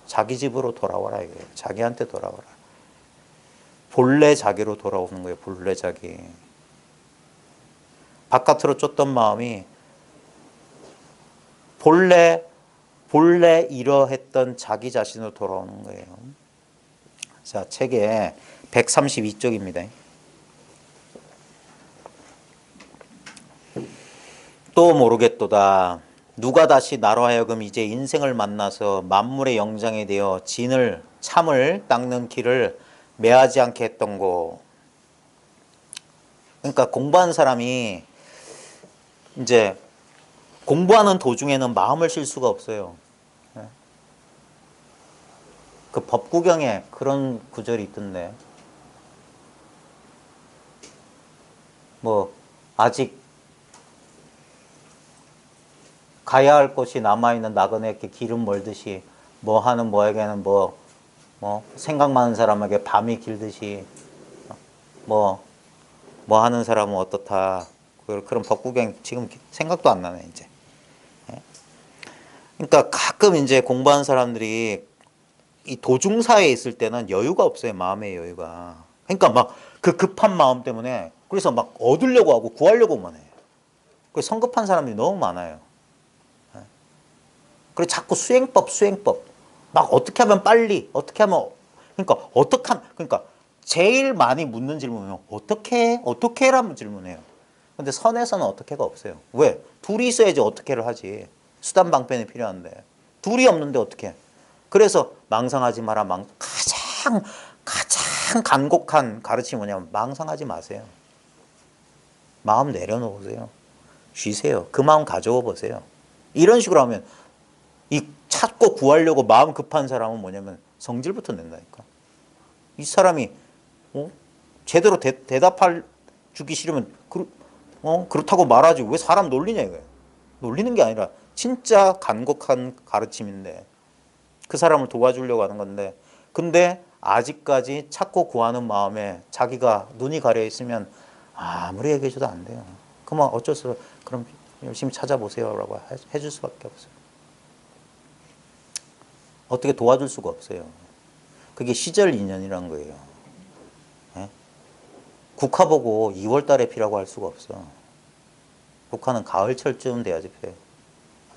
자기 집으로 돌아와라 이거예요. 자기한테 돌아와라. 본래 자기로 돌아오는 거예요. 본래 자기. 바깥으로 쫓던 마음이 본래 이러했던 자기 자신으로 돌아오는 거예요. 자, 책에 132쪽입니다. 또 모르겠도다. 누가 다시 나로 하여금 이제 인생을 만나서 만물의 영장이 되어 진을 참을 닦는 길을 매하지 않게 했던고. 그러니까 공부한 사람이 이제 공부하는 도중에는 마음을 쉴 수가 없어요. 그 법구경에 그런 구절이 있던데, 뭐 아직 가야 할 곳이 남아있는 나그네에게 길은 멀듯이 뭐 하는 뭐에게는 뭐 생각 많은 사람에게 밤이 길듯이 뭐 하는 사람은 어떻다. 그런 법구경 지금 생각도 안 나네 이제. 그러니까 가끔 이제 공부하는 사람들이 이 도중사에 있을 때는 여유가 없어요. 마음의 여유가. 그러니까 막 그 급한 마음 때문에 그래서 막 얻으려고 하고 구하려고만 해요. 그래서 성급한 사람들이 너무 많아요. 그래서 자꾸 수행법 막 어떻게 하면 빨리 어떻게 하면 그러니까 제일 많이 묻는 질문은 어떻게라는 질문이에요. 근데 선에서는 어떻게가 없어요. 왜? 둘이 있어야지 어떻게를 하지. 수단 방편이 필요한데 둘이 없는데 어떻게? 그래서 망상하지 마라. 가장 간곡한 가르침이 뭐냐면 망상하지 마세요. 마음 내려놓으세요. 쉬세요. 그 마음 가져와 보세요. 이런 식으로 하면 이 찾고 구하려고 마음 급한 사람은 뭐냐면 성질부터 낸다니까. 이 사람이 제대로 대답할 주기 싫으면 그렇다고 말하지 왜 사람 놀리냐 이거예요. 놀리는 게 아니라 진짜 간곡한 가르침인데 그 사람을 도와주려고 하는 건데 근데 아직까지 찾고 구하는 마음에 자기가 눈이 가려 있으면 아무리 얘기해줘도 안 돼요. 그럼 어쩔 수 없어. 그럼 열심히 찾아보세요라고 해줄 수밖에 없어요. 어떻게 도와줄 수가 없어요. 그게 시절 인연이란 거예요. 예? 국화 보고 2월 달에 피라고 할 수가 없어. 국화는 가을철쯤 돼야지 펴요.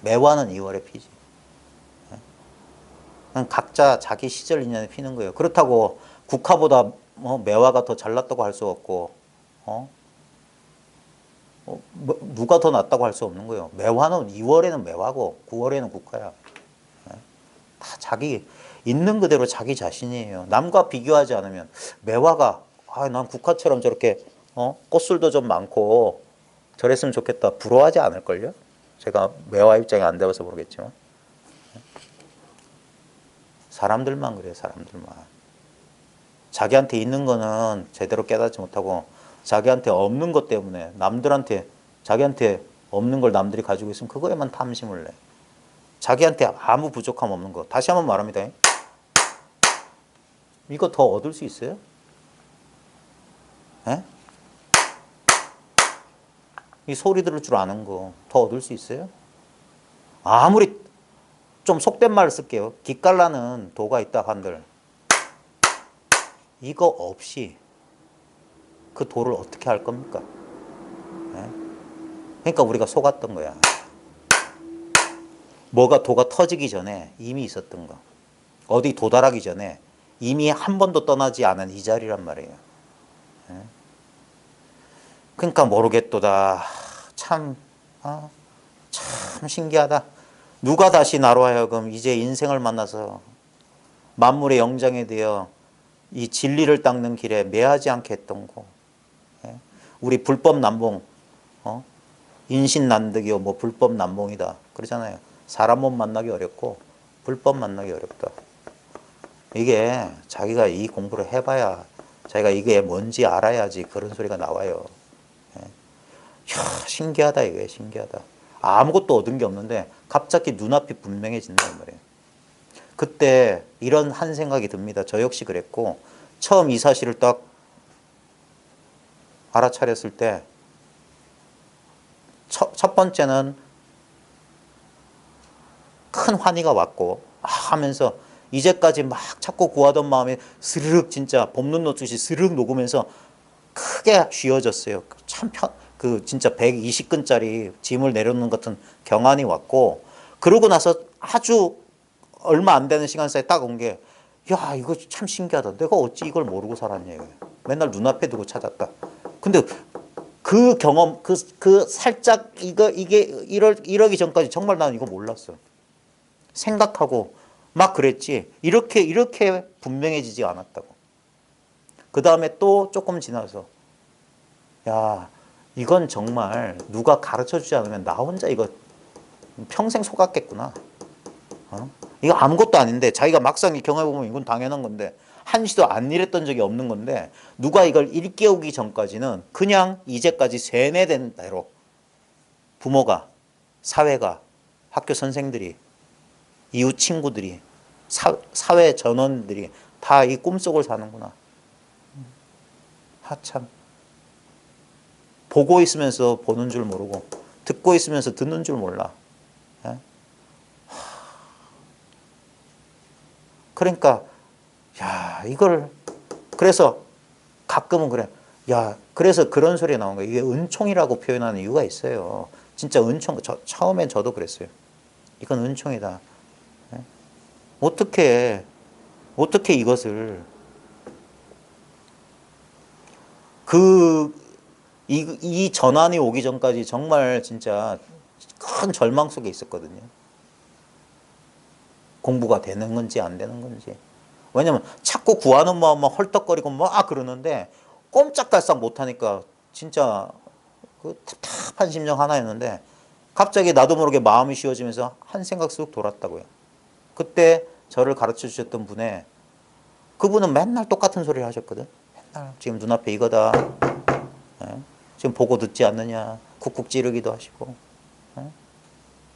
매화는 2월에 피지. 각자 자기 시절 인연에 피는 거예요. 그렇다고 국화보다 매화가 더 잘났다고 할 수 없고 누가 더 낫다고 할 수 없는 거예요. 매화는 2월에는 매화고 9월에는 국화야. 다 자기 있는 그대로 자기 자신이에요. 남과 비교하지 않으면 매화가 난 국화처럼 저렇게 꽃술도 좀 많고 저랬으면 좋겠다 부러워하지 않을걸요? 제가 매화 입장이 안 되어서 모르겠지만 사람들만 그래요. 사람들만. 자기한테 있는 거는 제대로 깨닫지 못하고 자기한테 없는 것 때문에 자기한테 없는 걸 남들이 가지고 있으면 그거에만 탐심을 내. 자기한테 아무 부족함 없는 거. 다시 한번 말합니다. 이거 더 얻을 수 있어요? 에? 이 소리 들을 줄 아는 거 더 얻을 수 있어요? 아무리 좀 속된 말을 쓸게요. 기깔나는 도가 있다 한들 이거 없이 그 도를 어떻게 할 겁니까? 에? 그러니까 우리가 속았던 거야. 뭐가 도가 터지기 전에 이미 있었던 거. 어디 도달하기 전에 이미 한 번도 떠나지 않은 이 자리란 말이에요. 그러니까 모르겠도다. 참 신기하다. 누가 다시 나로 하여금 이제 인생을 만나서 만물의 영장에 되어 이 진리를 닦는 길에 매하지 않게 했던 거. 우리 불법 남봉, 인신난득이요, 뭐 불법 남봉이다 그러잖아요. 사람 못 만나기 어렵고 불법 만나기 어렵다. 이게 자기가 이 공부를 해봐야 자기가 이게 뭔지 알아야지 그런 소리가 나와요. 신기하다 이거예요. 신기하다. 아무것도 얻은 게 없는데 갑자기 눈앞이 분명해진단 말이에요. 그때 이런 한 생각이 듭니다. 저 역시 그랬고 처음 이 사실을 딱 알아차렸을 때 첫 번째는 큰 환희가 왔고 하면서 이제까지 막 찾고 구하던 마음이 스르륵 진짜 봄눈 녹듯이 스르륵 녹으면서 크게 쥐어졌어요. 참 진짜 120근짜리 짐을 내려놓는 같은 경안이 왔고 그러고 나서 아주 얼마 안 되는 시간 사이에 딱 온 게 야 이거 참 신기하다. 내가 어찌 이걸 모르고 살았냐 이거예요. 맨날 눈앞에 두고 찾았다. 근데 그 경험, 그 살짝 이게 이러기 전까지 정말 나는 이거 몰랐어. 생각하고 막 그랬지. 이렇게 분명해지지 않았다고. 그 다음에 또 조금 지나서 야, 이건 정말 누가 가르쳐 주지 않으면 나 혼자 이거 평생 속았겠구나. 어? 이거 아무것도 아닌데 자기가 막상 경험해보면 이건 당연한 건데 한시도 안 일했던 적이 없는 건데 누가 이걸 일깨우기 전까지는 그냥 이제까지 세뇌된 대로 부모가, 사회가, 학교 선생들이, 이웃 친구들이, 사회 전원들이 다 이 꿈속을 사는구나. 하참. 보고 있으면서 보는 줄 모르고 듣고 있으면서 듣는 줄 몰라. 예? 그러니까 야 이걸 그래서 가끔은 그래. 야 그래서 그런 소리 나온 거예요. 이게 은총이라고 표현하는 이유가 있어요. 진짜 은총. 처음엔 저도 그랬어요. 이건 은총이다. 예? 어떻게 이것을 이 전환이 오기 전까지 정말 진짜 큰 절망 속에 있었거든요. 공부가 되는 건지 안 되는 건지. 왜냐면 자꾸 구하는 마음만 헐떡거리고 막 그러는데 꼼짝달싹 못하니까 진짜 그 답답한 심정 하나였는데 갑자기 나도 모르게 마음이 쉬워지면서 한 생각 쓱 돌았다고요. 그때 저를 가르쳐 주셨던 그분은 맨날 똑같은 소리를 하셨거든. 맨날 지금 눈앞에 이거다. 예? 지금 보고 듣지 않느냐. 쿡쿡 찌르기도 하시고. 예?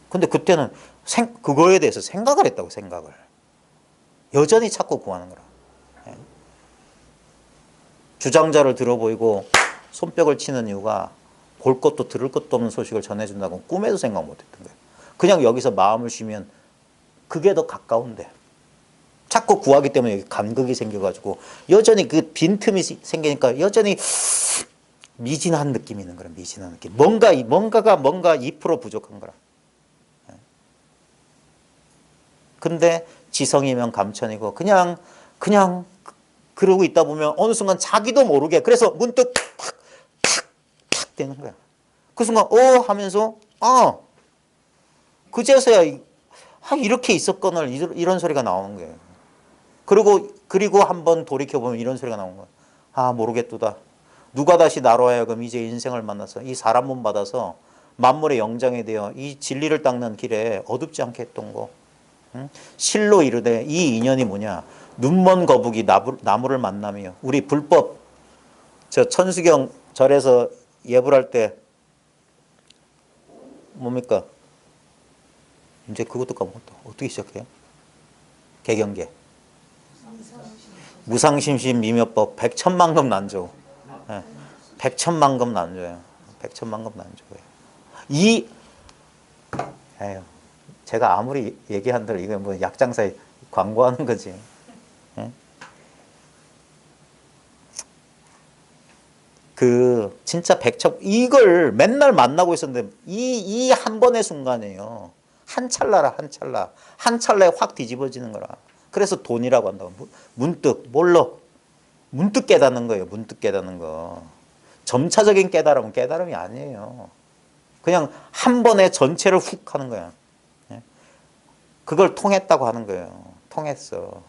근데 그때는 그거에 대해서 생각을 했다고. 생각을. 여전히 찾고 구하는 거라. 예? 주장자를 들어 보이고 손뼉을 치는 이유가 볼 것도 들을 것도 없는 소식을 전해준다고 꿈에도 생각 못했던 거예요. 그냥 여기서 마음을 쉬면 그게 더 가까운데 자꾸 구하기 때문에 여기 간극이 생겨가지고 여전히 그 빈틈이 생기니까 여전히 미진한 느낌이 있는 거라. 미진한 느낌. 뭔가 2% 부족한 거라. 근데 지성이면 감천이고 그냥 그러고 있다 보면 어느 순간 자기도 모르게 그래서 문득 탁 되는 거야. 그 순간 하면서 그제서야 이렇게 있었거늘 이런 소리가 나오는 거예요. 그리고 한번 돌이켜보면 이런 소리가 나오는 거야. 모르겠도다. 누가 다시 나로 하여금 이제 인생을 만나서 이 사람 몸 받아서 만물의 영장이 되어 이 진리를 닦는 길에 어둡지 않게 했던 거. 응? 실로 이르되 이 인연이 뭐냐. 눈먼 거북이 나무를 만나며 우리 불법 저 천수경 절에서 예불할 때 뭡니까? 이제 그것도 까먹었다. 어떻게 시작해요? 개경계. 무상심심 미묘법 백천만금 난조. 예. 백천만금 난조예요. 백천만금 난조예요. 에휴, 제가 아무리 얘기한들 이거 뭐 약장사에 광고하는 거지. 예? 진짜 이걸 맨날 만나고 있었는데 이 한 번의 순간이에요. 한 찰나에 확 뒤집어지는 거라. 그래서 돈이라고 한다고. 문득 깨닫는 거예요. 문득 깨닫는 거. 점차적인 깨달음이 아니에요. 그냥 한 번에 전체를 훅 하는 거야. 그걸 통했다고 하는 거예요. 통했어.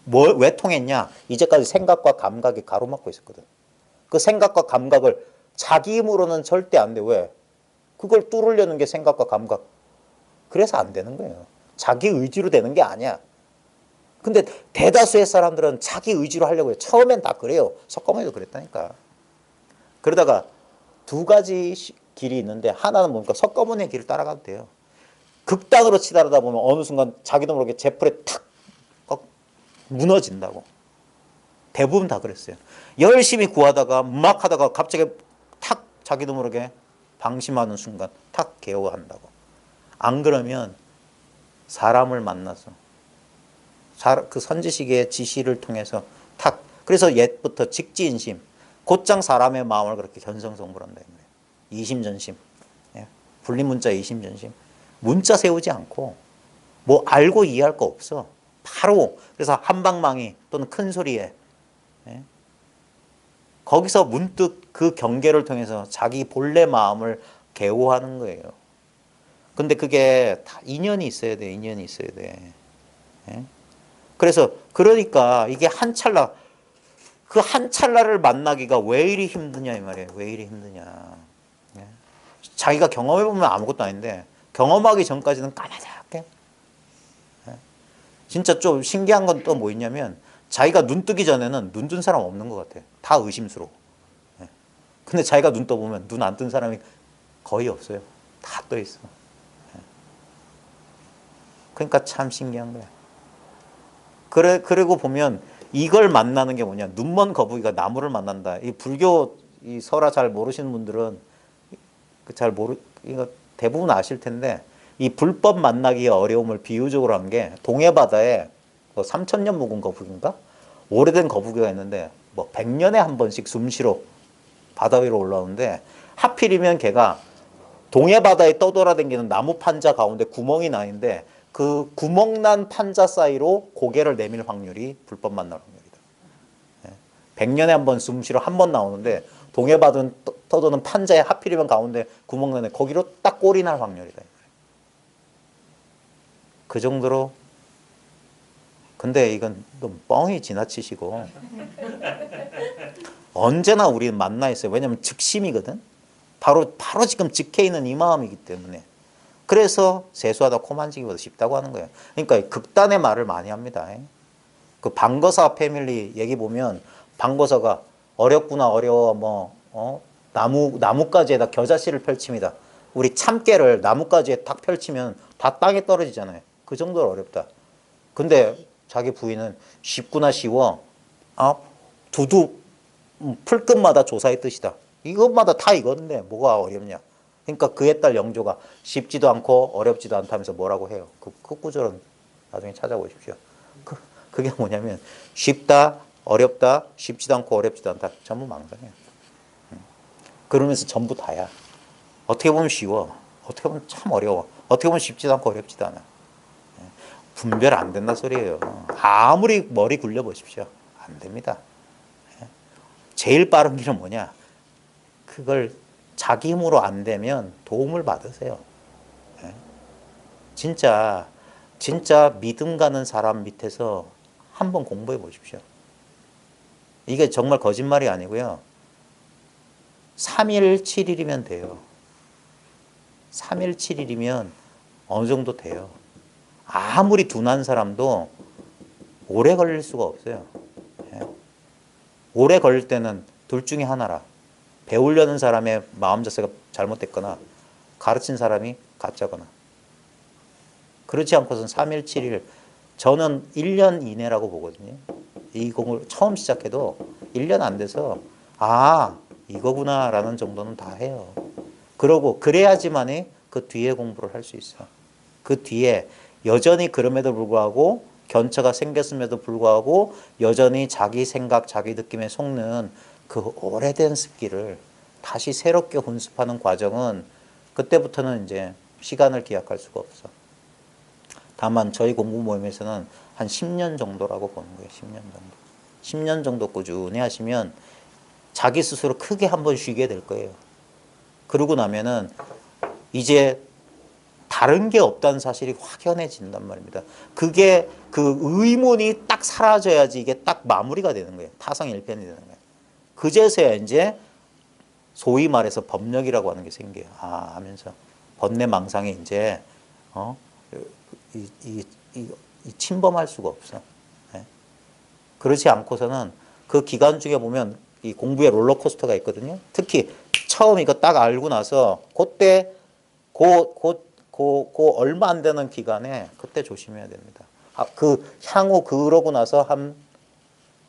왜 통했냐? 이제까지 생각과 감각이 가로막고 있었거든. 그 생각과 감각을 자기 힘으로는 절대 안 돼. 왜? 그걸 뚫으려는 게 생각과 감각. 그래서 안 되는 거예요. 자기 의지로 되는 게 아니야. 근데 대다수의 사람들은 자기 의지로 하려고 해요. 처음엔 다 그래요. 석가모니도 그랬다니까. 그러다가 두 가지 길이 있는데 하나는 뭡니까? 석가모니의 길을 따라가도 돼요. 극단으로 치달아다 보면 어느 순간 자기도 모르게 제풀에 탁 무너진다고. 대부분 다 그랬어요. 열심히 구하다가 막 하다가 갑자기 탁 자기도 모르게 방심하는 순간 탁 개어한다고. 안 그러면 사람을 만나서 그 선지식의 지시를 통해서 탁. 그래서 옛부터 직지인심. 곧장 사람의 마음을 그렇게 견성성불한다. 이심전심. 분리문자 이심전심. 문자 세우지 않고 뭐 알고 이해할 거 없어. 바로. 그래서 한방망이 또는 큰 소리에 거기서 문득 그 경계를 통해서 자기 본래 마음을 개호하는 거예요. 근데 그게 다 인연이 있어야 돼. 인연이 있어야 돼. 예? 그래서 그러니까 이게 한 찰나, 그 한 찰나를 만나기가 왜 이리 힘드냐 이 말이에요. 왜 이리 힘드냐. 예? 자기가 경험해보면 아무것도 아닌데 경험하기 전까지는 까마잡게. 예? 진짜 좀 신기한 건 또 뭐 있냐면 자기가 눈 뜨기 전에는 눈 뜬 사람 없는 것 같아. 다 의심스러워. 예? 근데 자기가 눈 떠보면 눈 안 뜬 사람이 거의 없어요. 다 떠 있어. 예? 그러니까 참 신기한 거야. 그리고 보면 이걸 만나는 게 뭐냐. 눈먼 거북이가 나무를 만난다. 이 불교 이 설화 잘 모르시는 분들은 이거 대부분 아실 텐데 이 불법 만나기의 어려움을 비유적으로 한 게 동해 바다에 뭐 3,000년 묵은 거북인가? 오래된 거북이가 있는데 뭐 100년에 한 번씩 숨쉬러 바다 위로 올라오는데 하필이면 걔가 동해 바다에 떠돌아다니는 나무 판자 가운데 구멍이 나 있는데 그 구멍 난 판자 사이로 고개를 내밀 확률이 불법 만날 확률이다. 100년에 한 번 숨쉬러 한 번 나오는데 동해 바다는 떠도는 판자에 하필이면 가운데 구멍 나네 거기로 딱 꼴이 날 확률이다. 그 정도로. 근데 이건 좀 뻥이 지나치시고 언제나 우리는 만나 있어요. 왜냐하면 즉심이거든. 바로 지금 즉해 있는 이 마음이기 때문에. 그래서 세수하다 코 만지기보다 쉽다고 하는 거예요. 그러니까 극단의 말을 많이 합니다. 그 방거사 패밀리 얘기 보면 방거사가 어렵구나 어려워 나뭇가지에다 겨자씨를 펼칩니다. 우리 참깨를 나뭇가지에 딱 펼치면 다 땅에 떨어지잖아요. 그 정도로 어렵다. 근데 자기 부인은 쉽구나 쉬워. 두두 풀끝마다 조사의 뜻이다. 이것마다 다 이건데 뭐가 어렵냐. 그러니까 그의 딸 영조가 쉽지도 않고 어렵지도 않다면서 뭐라고 해요. 그 구절은 나중에 찾아보십시오. 그게 뭐냐면 쉽다, 어렵다, 쉽지도 않고 어렵지도 않다. 전부 망상이야. 그러면서 전부 다야. 어떻게 보면 쉬워. 어떻게 보면 참 어려워. 어떻게 보면 쉽지도 않고 어렵지도 않아. 분별 안 된다 소리예요. 아무리 머리 굴려보십시오. 안 됩니다. 제일 빠른 길은 뭐냐. 그걸 자기 힘으로 안 되면 도움을 받으세요. 진짜 믿음 가는 사람 밑에서 한번 공부해 보십시오. 이게 정말 거짓말이 아니고요. 3일 7일이면 돼요. 3일 7일이면 어느 정도 돼요. 아무리 둔한 사람도 오래 걸릴 수가 없어요. 오래 걸릴 때는 둘 중에 하나라. 배우려는 사람의 마음 자세가 잘못됐거나 가르친 사람이 가짜거나. 그렇지 않고서는 3일 7일 저는 1년 이내라고 보거든요. 이 공을 처음 시작해도 1년 안 돼서 이거구나 라는 정도는 다 해요. 그러고 그래야지만이 그 뒤에 공부를 할 수 있어. 그 뒤에 여전히 그럼에도 불구하고 견처가 생겼음에도 불구하고 여전히 자기 생각 자기 느낌에 속는 그 오래된 습기를 다시 새롭게 훈습하는 과정은 그때부터는 이제 시간을 기약할 수가 없어. 다만 저희 공부 모임에서는 한 10년 정도라고 보는 거예요. 10년 정도. 10년 정도 꾸준히 하시면 자기 스스로 크게 한번 쉬게 될 거예요. 그러고 나면은 이제 다른 게 없다는 사실이 확연해진단 말입니다. 그게 그 의문이 딱 사라져야지 이게 딱 마무리가 되는 거예요. 타성일편이 되는 거예요. 그제서야 이제 소위 말해서 법력이라고 하는 게 생겨요. 하면서 번뇌망상이 이제 침범할 수가 없어. 그렇지 않고서는 그 기간 중에 보면 이 공부에 롤러코스터가 있거든요. 특히 처음 이거 딱 알고 나서 그때 얼마 안 되는 기간에 그때 조심해야 됩니다. 향후 그러고 나서 한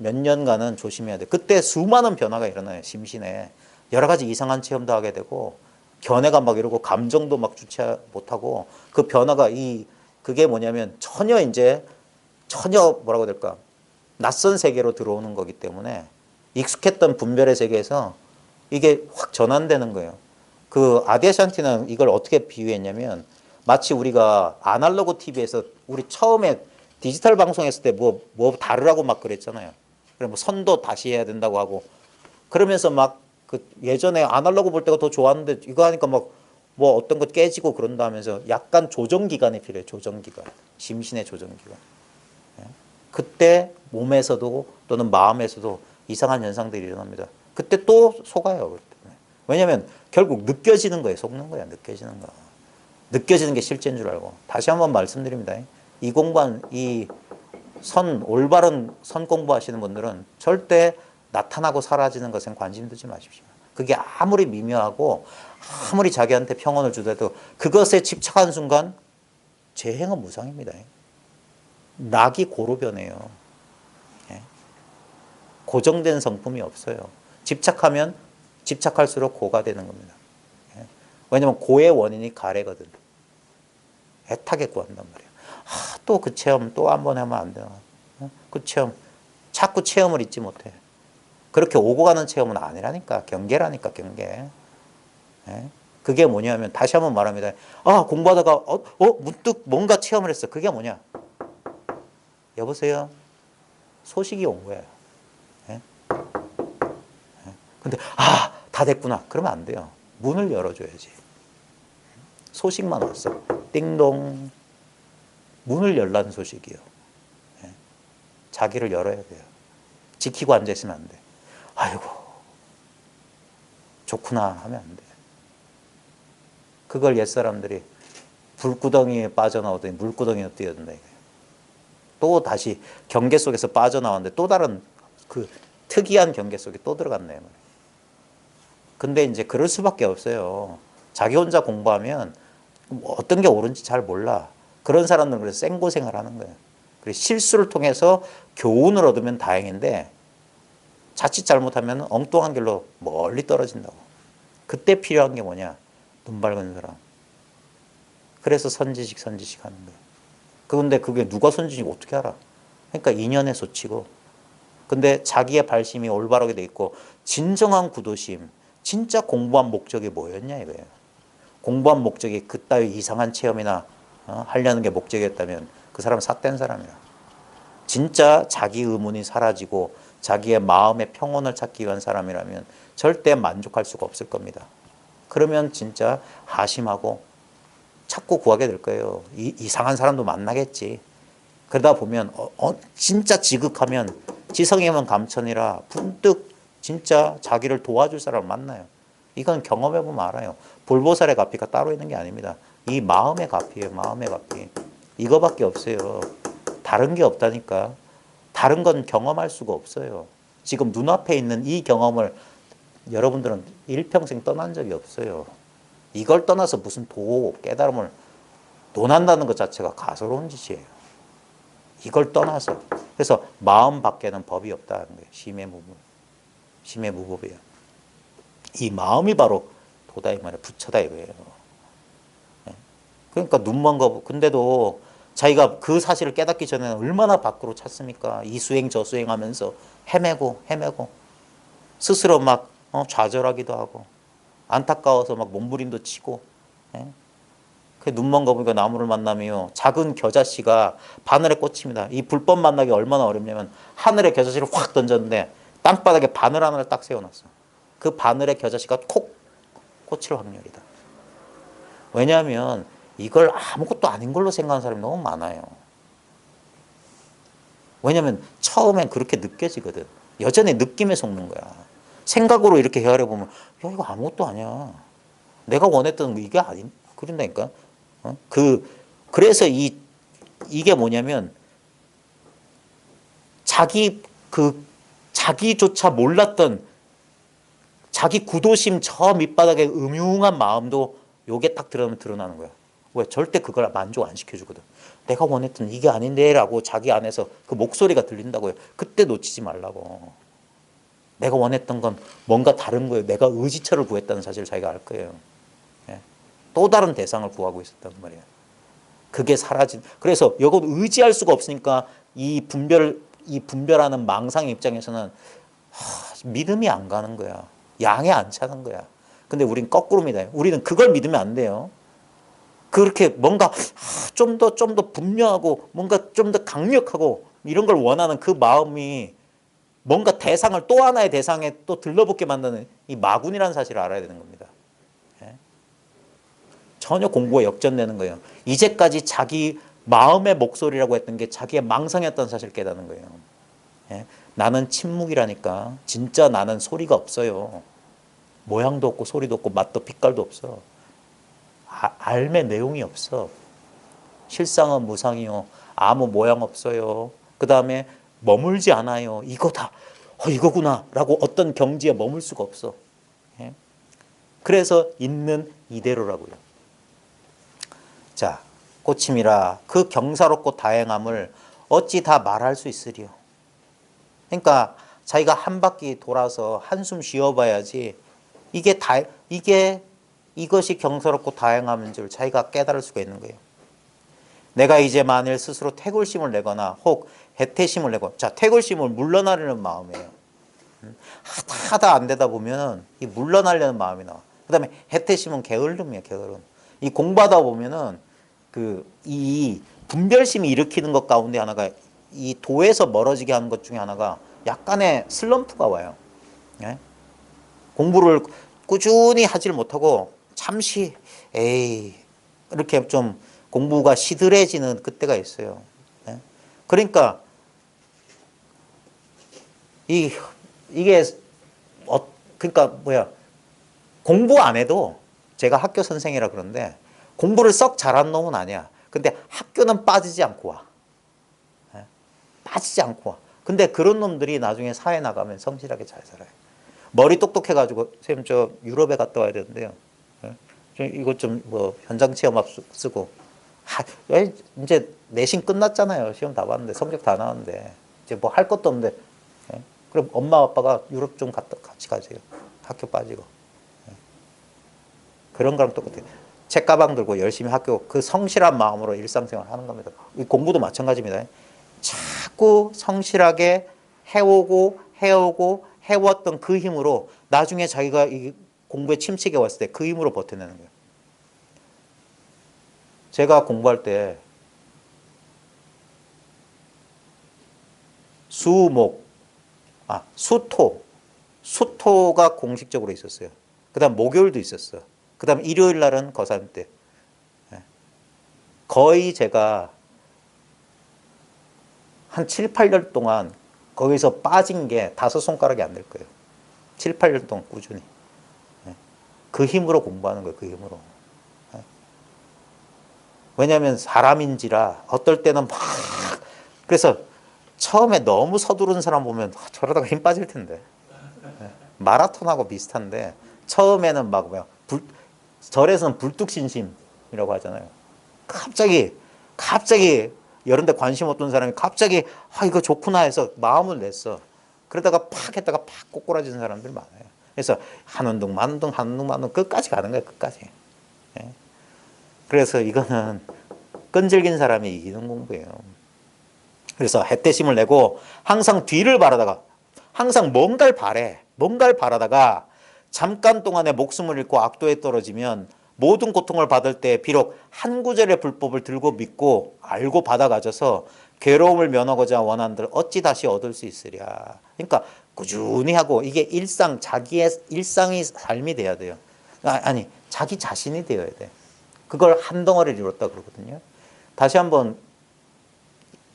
몇 년간은 조심해야 돼. 그때 수많은 변화가 일어나요. 심신에 여러 가지 이상한 체험도 하게 되고 견해가 막 이러고 감정도 막 주체 못하고 그 변화가 그게 뭐냐면 전혀 뭐라고 해야 될까 낯선 세계로 들어오는 거기 때문에 익숙했던 분별의 세계에서 이게 확 전환되는 거예요. 그 아디아샨티는 이걸 어떻게 비유했냐면 마치 우리가 아날로그 TV에서 우리 처음에 디지털 방송했을 때 뭐 다르라고 막 그랬잖아요. 그래 뭐 선도 다시 해야 된다고 하고 그러면서 막 그 예전에 아날로그 볼 때가 더 좋았는데 이거 하니까 막 뭐 어떤 것 깨지고 그런다 하면서 약간 조정 기간이 필요해. 조정 기간. 심신의 조정 기간. 그때 몸에서도 또는 마음에서도 이상한 현상들이 일어납니다. 그때 또 속아요. 그때. 왜냐하면 결국 느껴지는 거예요. 속는 거야. 느껴지는 거. 느껴지는 게 실제인 줄 알고. 다시 한번 말씀드립니다. 이 공부한 올바른 선 공부하시는 분들은 절대 나타나고 사라지는 것엔 관심 두지 마십시오. 그게 아무리 미묘하고 아무리 자기한테 평온을 주더라도 그것에 집착하는 순간 재행은 무상입니다. 낙이 고로 변해요. 고정된 성품이 없어요. 집착하면 집착할수록 고가 되는 겁니다. 왜냐하면 고의 원인이 가래거든. 애타게 구한단 말이에요. 또 그 체험 또 한 번 하면 안 되나. 그 체험 자꾸 체험을 잊지 못해. 그렇게 오고 가는 체험은 아니라니까. 경계라니까. 경계. 그게 뭐냐면 다시 한번 말합니다. 공부하다가 문득 뭔가 체험을 했어. 그게 뭐냐. 여보세요. 소식이 온 거예요. 근데 다 됐구나. 그러면 안 돼요. 문을 열어줘야지. 소식만 왔어. 띵동. 문을 열라는 소식이요. 자기를 열어야 돼요. 지키고 앉아있으면 안 돼. 아이고 좋구나 하면 안 돼. 그걸 옛사람들이 불구덩이에 빠져나오더니 물구덩이로 뛰어든다. 또 다시 경계 속에서 빠져나왔는데 또 다른 그 특이한 경계 속에 또 들어갔네요. 근데 이제 그럴 수밖에 없어요. 자기 혼자 공부하면 어떤 게 옳은지 잘 몰라. 그런 사람들은 그래서 생고생을 하는 거예요. 그래서 실수를 통해서 교훈을 얻으면 다행인데 자칫 잘못하면 엉뚱한 길로 멀리 떨어진다고. 그때 필요한 게 뭐냐? 눈 밝은 사람. 그래서 선지식 하는 거예요. 그런데 그게 누가 선지식 어떻게 알아? 그러니까 인연에 소치고. 근데 자기의 발심이 올바르게 돼 있고 진정한 구도심, 진짜 공부한 목적이 뭐였냐 이거예요. 공부한 목적이 그따위 이상한 체험이나 하려는 게 목적이었다면 그 사람은 삿된 사람이야. 진짜 자기 의문이 사라지고 자기의 마음의 평온을 찾기 위한 사람이라면 절대 만족할 수가 없을 겁니다. 그러면 진짜 하심하고 찾고 구하게 될 거예요. 이상한 사람도 만나겠지. 그러다 보면 진짜 지극하면 지성이면 감천이라 문득 진짜 자기를 도와줄 사람을 만나요. 이건 경험해보면 알아요. 불보살의 가피가 따로 있는 게 아닙니다. 이 마음의 가피예요. 마음의 가피. 이거밖에 없어요. 다른 게 없다니까. 다른 건 경험할 수가 없어요. 지금 눈앞에 있는 이 경험을 여러분들은 일평생 떠난 적이 없어요. 이걸 떠나서 무슨 깨달음을 논한다는 것 자체가 가소로운 짓이에요. 이걸 떠나서. 그래서 마음 밖에는 법이 없다는 거예요. 심해무법이에요. 이 마음이 바로 도다 이 말이에요. 부처다 이거예요. 그러니까 눈먼 거. 근데도 자기가 그 사실을 깨닫기 전에는 얼마나 밖으로 찾습니까? 이 수행 저 수행하면서 헤매고 스스로 막 좌절하기도 하고 안타까워서 막 몸부림도 치고. 그 눈먼 거북이가 나무를 만나며 작은 겨자씨가 바늘에 꽂힙니다. 이 불법 만나기 얼마나 어렵냐면 하늘에 겨자씨를 확 던졌는데 땅바닥에 바늘 하나를 딱 세워놨어. 그 바늘에 겨자씨가 콕 꽂힐 확률이다. 왜냐하면 이걸 아무것도 아닌 걸로 생각하는 사람이 너무 많아요. 왜냐하면 처음엔 그렇게 느껴지거든. 여전히 느낌에 속는 거야. 생각으로 이렇게 헤아려보면 이거 아무것도 아니야. 내가 원했던 이게 아닌 그런다니까. 그래서 이게 뭐냐면 자기조차 몰랐던 자기 구도심 저 밑바닥에 음흉한 마음도 요게 딱 드러나는 거야. 왜? 절대 그걸 만족 안 시켜주거든. 내가 원했던 이게 아닌데 라고 자기 안에서 그 목소리가 들린다고요. 그때 놓치지 말라고. 내가 원했던 건 뭔가 다른 거예요. 내가 의지처를 구했다는 사실을 자기가 알 거예요. 또 다른 대상을 구하고 있었단 말이에요. 그게 사라진. 그래서 이건 의지할 수가 없으니까 이 분별하는 망상의 입장에서는 믿음이 안 가는 거야. 양에 안 차는 거야. 근데 우린 거꾸로입니다. 우리는 그걸 믿으면 안 돼요. 그렇게 뭔가 좀 더 분명하고 뭔가 좀 더 강력하고 이런 걸 원하는 그 마음이 뭔가 대상을 또 하나의 대상에 또 들러붙게 만드는 이 마군이라는 사실을 알아야 되는 겁니다. 예? 전혀 공부가 역전되는 거예요. 이제까지 자기 마음의 목소리라고 했던 게 자기의 망상이었다는 사실을 깨닫는 거예요. 예? 나는 침묵이라니까. 진짜 나는 소리가 없어요. 모양도 없고 소리도 없고 맛도 빛깔도 없어. 알매 내용이 없어. 실상은 무상이요. 아무 모양 없어요. 그 다음에 머물지 않아요. 이거다. 이거구나. 라고 어떤 경지에 머물 수가 없어. 예? 그래서 있는 이대로라고요. 자, 꽃임이라 그 경사롭고 다행함을 어찌 다 말할 수 있으리요. 그러니까 자기가 한 바퀴 돌아서 한숨 쉬어봐야지 이것이 경사롭고 다행함인 줄 자기가 깨달을 수가 있는 거예요. 내가 이제 만일 스스로 태굴심을 내거나 혹 해태심을 내고, 자, 태굴심은 물러나려는 마음이에요. 하다 안 되다 보면은 이 물러나려는 마음이 나와. 그 다음에 해태심은 게으름이에요, 게으름. 이 공부하다 보면은 이 분별심이 일으키는 것 가운데 하나가 이 도에서 멀어지게 하는 것 중에 하나가 약간의 슬럼프가 와요. 예? 공부를 꾸준히 하지를 못하고 잠시 이렇게 좀 공부가 시들해지는 그때가 있어요. 예? 그러니까 이게 그러니까 공부 안 해도 제가 학교 선생이라 그러는데 공부를 썩 잘하는 놈은 아니야. 근데 학교는 빠지지 않고 와. 예? 빠지지 않고 와. 근데 그런 놈들이 나중에 사회 나가면 성실하게 잘 살아요. 머리 똑똑해가지고 선생님 저 유럽에 갔다 와야 되는데요. 예? 이거 좀 현장 체험학 쓰고 이제 내신 끝났잖아요. 시험 다 봤는데 성적 다 나왔는데 이제 뭐 할 것도 없는데 예? 그럼 엄마 아빠가 유럽 좀 같이 가세요. 학교 빠지고. 예? 그런 거랑 똑같아요. 책가방 들고 열심히 학교 그 성실한 마음으로 일상생활 하는 겁니다. 이 공부도 마찬가지입니다. 자꾸 성실하게 해오고 해왔던 그 힘으로 나중에 자기가 이 공부에 침체가 왔을 때 그 힘으로 버텨내는 거예요. 제가 공부할 때 수토가 공식적으로 있었어요. 그 다음 목요일도 있었어. 그 다음 일요일 날은 고3 때. 거의 제가 한 7, 8년 동안 거기서 빠진 게 5손가락이 안 될 거예요. 7, 8년 동안 꾸준히. 그 힘으로 공부하는 거예요. 그 힘으로. 왜냐하면 사람인지라 어떨 때는 막 그래서 처음에 너무 서두른 사람 보면 저러다가 힘 빠질 텐데. 마라톤하고 비슷한데 처음에는 막 절에서는 불뚝신심이라고 하잖아요. 갑자기 이런 데 관심 없던 사람이 갑자기 이거 좋구나 해서 마음을 냈어. 그러다가 팍 했다가 팍 꼬꾸라지는 사람들 많아요. 그래서 하는 둥 마는 둥 하는 둥 마는 둥 끝까지 가는 거예요. 끝까지. 예. 그래서 이거는 끈질긴 사람이 이기는 공부예요. 그래서 해태심을 내고 항상 뒤를 바라다가 항상 뭔가를 바라다가 잠깐 동안에 목숨을 잃고 악도에 떨어지면 모든 고통을 받을 때 비록 한 구절의 불법을 들고 믿고 알고 받아가져서 괴로움을 면하고자 원한들 어찌 다시 얻을 수 있으랴. 그러니까 꾸준히 하고 이게 자기의 일상이 삶이 돼야 돼요. 아니 자기 자신이 되어야 돼. 그걸 한 덩어리를 이뤘다 그러거든요. 다시 한번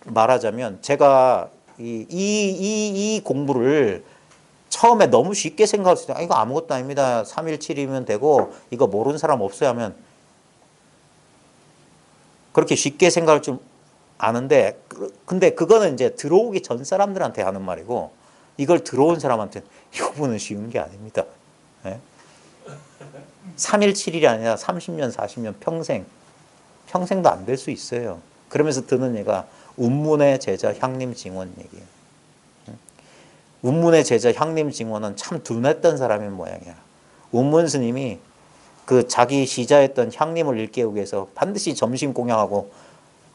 말하자면 제가 이 공부를 처음에 너무 쉽게 생각했을 때 이거 아무것도 아닙니다. 317이면 되고 이거 모르는 사람 없어야 하면 그렇게 쉽게 생각할 줄 아는데 근데 그거는 이제 들어오기 전 사람들한테 하는 말이고 이걸 들어온 사람한테는 이거는 쉬운 게 아닙니다. 네? 317일이 아니라 30년 40년 평생도 안 될 수 있어요. 그러면서 드는 얘가 운문의 제자 향림징원 얘기예요. 운문의 제자 향림징원은 참 둔했던 사람인 모양이야. 운문 스님이 그 자기 시자했던 향림을 일깨우기 위해서 반드시 점심 공양하고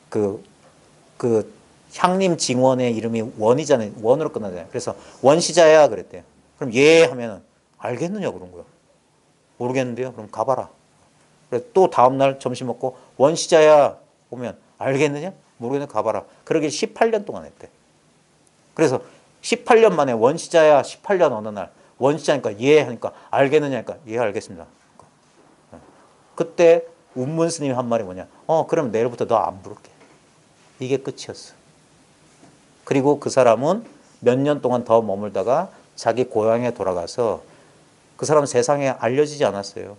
그 향림징원의 이름이 원이잖아요. 원으로 끝나잖아요. 그래서 원시자야 그랬대요. 그럼 예 하면은 알겠느냐 그런 거야. 모르겠는데요. 그럼 가봐라. 그래서 또 다음날 점심 먹고 원시자야 오면 알겠느냐? 모르겠는데 가봐라. 그러길 18년 동안 했대. 그래서 18년 만에 원시자야 18년 어느 날 원시자니까 예 하니까 알겠느냐니까 예 알겠습니다. 그때 운문 스님이 한 말이 뭐냐? 그럼 내일부터 너 안 부를게. 이게 끝이었어. 그리고 그 사람은 몇 년 동안 더 머물다가 자기 고향에 돌아가서 그 사람은 세상에 알려지지 않았어요.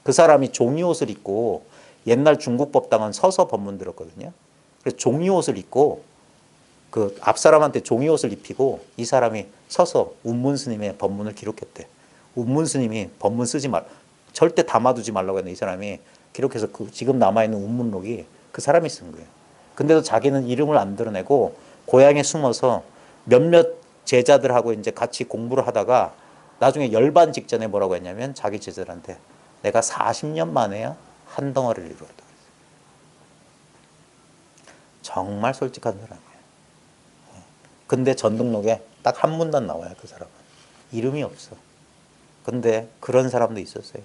그 사람이 종이 옷을 입고 옛날 중국 법당은 서서 법문 들었거든요. 그래서 종이 옷을 입고 그 앞사람한테 종이 옷을 입히고 이 사람이 서서 운문 스님의 법문을 기록했대. 운문 스님이 법문 쓰지 말, 절대 담아두지 말라고 했는데 이 사람이 기록해서 그 지금 남아있는 운문록이 그 사람이 쓴 거예요. 근데도 자기는 이름을 안 드러내고 고향에 숨어서 몇몇 제자들하고 이제 같이 공부를 하다가 나중에 열반 직전에 뭐라고 했냐면 자기 제자들한테 내가 40년 만에야 한 덩어리를 이루었다. 정말 솔직한 사람이에요. 근데 전등록에 딱 한 문단 나와요. 그 사람은. 이름이 없어. 근데 그런 사람도 있었어요.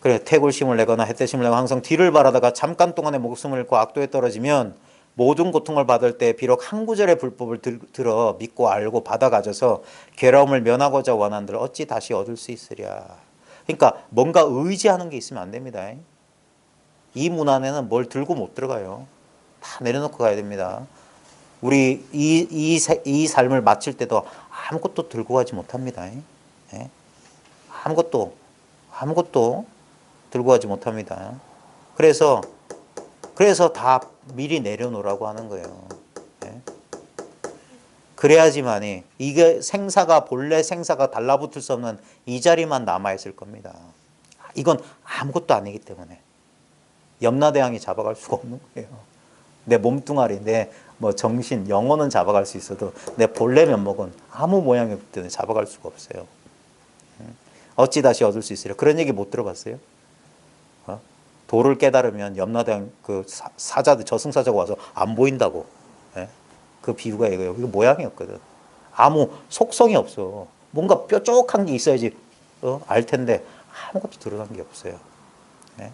그래, 태굴심을 내거나 햇대심을 내고 항상 뒤를 바라다가 잠깐 동안의 목숨을 잃고 악도에 떨어지면 모든 고통을 받을 때 비록 한 구절의 불법을 들어 믿고 알고 받아 가져서 괴로움을 면하고자 원한들 어찌 다시 얻을 수 있으랴. 그러니까 뭔가 의지하는 게 있으면 안 됩니다. 이 문안에는 뭘 들고 못 들어가요. 다 내려놓고 가야 됩니다. 우리 이 삶을 마칠 때도 아무것도 들고 가지 못합니다. 예? 아무것도 들고 가지 못합니다. 그래서 다 미리 내려놓으라고 하는 거예요. 예? 그래야지만이 이게 생사가 본래 생사가 달라붙을 수 없는 이 자리만 남아 있을 겁니다. 이건 아무것도 아니기 때문에 염라대왕이 잡아갈 수가 없는 거예요. 내 몸뚱아리, 내 뭐 정신, 영혼은 잡아갈 수 있어도 내 본래 면목은 아무 모양이 없기 때문에 잡아갈 수가 없어요. 어찌 다시 얻을 수 있으려? 그런 얘기 못 들어봤어요? 도를 깨달으면 염라대왕 그 사자들 저승사자가 와서 안 보인다고. 예? 그 비유가 이거예요. 이거 모양이 없거든. 아무 속성이 없어. 뭔가 뾰족한 게 있어야지 알 텐데 아무것도 드러난 게 없어요. 예?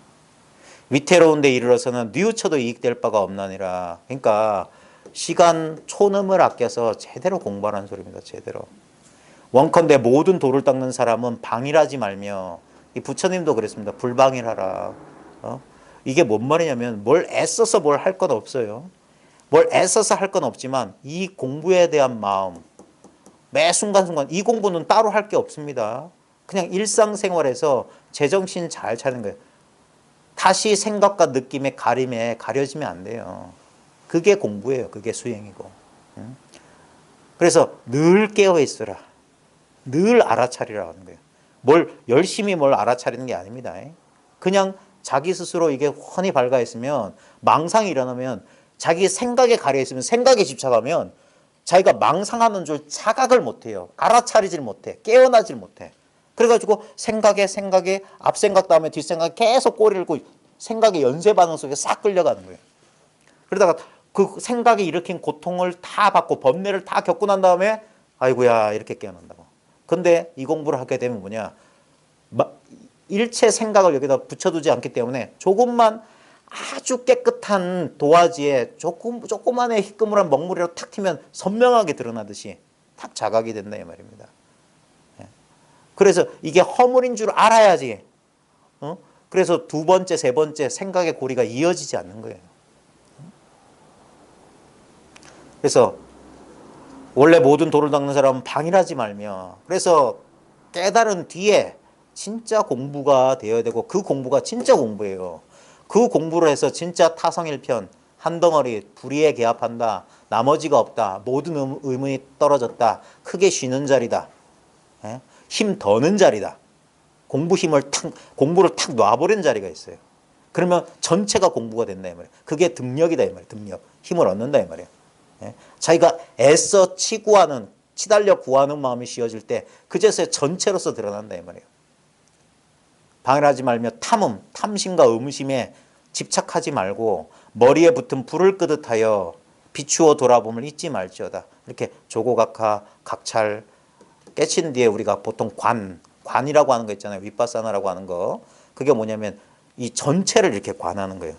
위태로운 데 이르러서는 뉘우쳐도 이익될 바가 없나니라. 그러니까 시간 촌음을 아껴서 제대로 공부하라는 소리입니다. 제대로. 원컨대 모든 도를 닦는 사람은 방일하지 말며, 이 부처님도 그랬습니다. 불방일하라. 이게 뭔 말이냐면 뭘 애써서 뭘 할 건 없어요. 뭘 애써서 할 건 없지만 이 공부에 대한 마음, 매 순간순간 이 공부는 따로 할 게 없습니다. 그냥 일상생활에서 제정신 잘 차리는 거예요. 다시 생각과 느낌의 가림에 가려지면 안 돼요. 그게 공부예요. 그게 수행이고. 그래서 늘 깨어 있으라. 늘 알아차리라 하는 거예요. 열심히 뭘 알아차리는 게 아닙니다. 그냥 자기 스스로 이게 훤히 밝아 있으면, 망상이 일어나면, 자기 생각에 가려 있으면, 생각에 집착하면 자기가 망상하는 줄 자각을 못해요. 알아차리질 못해. 깨어나질 못해. 그래가지고 생각에 앞생각 다음에 뒷생각 계속 꼬리를 고 생각의 연쇄 반응 속에 싹 끌려가는 거예요. 그러다가 그 생각이 일으킨 고통을 다 받고 번뇌를 다 겪고 난 다음에 아이고야 이렇게 깨어난다고. 근데 이 공부를 하게 되면 뭐냐, 일체 생각을 여기다 붙여두지 않기 때문에 조금만 아주 깨끗한 도화지에 조그만의 희끄물한 먹물이라도 탁 튀면 선명하게 드러나듯이 탁 자각이 된다 이 말입니다. 그래서 이게 허물인 줄 알아야지. 그래서 두 번째, 세 번째 생각의 고리가 이어지지 않는 거예요. 그래서 원래 모든 도를 닦는 사람은 방일하지 말며, 그래서 깨달은 뒤에 진짜 공부가 되어야 되고, 그 공부가 진짜 공부예요. 그 공부를 해서 진짜 타성일편, 한 덩어리 불의에 개합한다, 나머지가 없다, 모든 의문이 떨어졌다, 크게 쉬는 자리다, 힘 더는 자리다, 공부를 탁 놔버리는 자리가 있어요. 그러면 전체가 공부가 된다 이 말이에요. 그게 등력이다 이 말이에요. 등력, 힘을 얻는다 이 말이에요. 자기가 애써 치달려 구하는 마음이 쉬어질 때 그제서야 전체로서 드러난다 이 말이에요. 방해하지 말며 탐심과 음심에 집착하지 말고 머리에 붙은 불을 끄듯하여 비추어 돌아봄을 잊지 말지어다. 이렇게 조고각하, 각찰 깨친 뒤에 우리가 보통 관이라고 하는 거 있잖아요. 윗바사나라고 하는 거. 그게 뭐냐면 이 전체를 이렇게 관하는 거예요.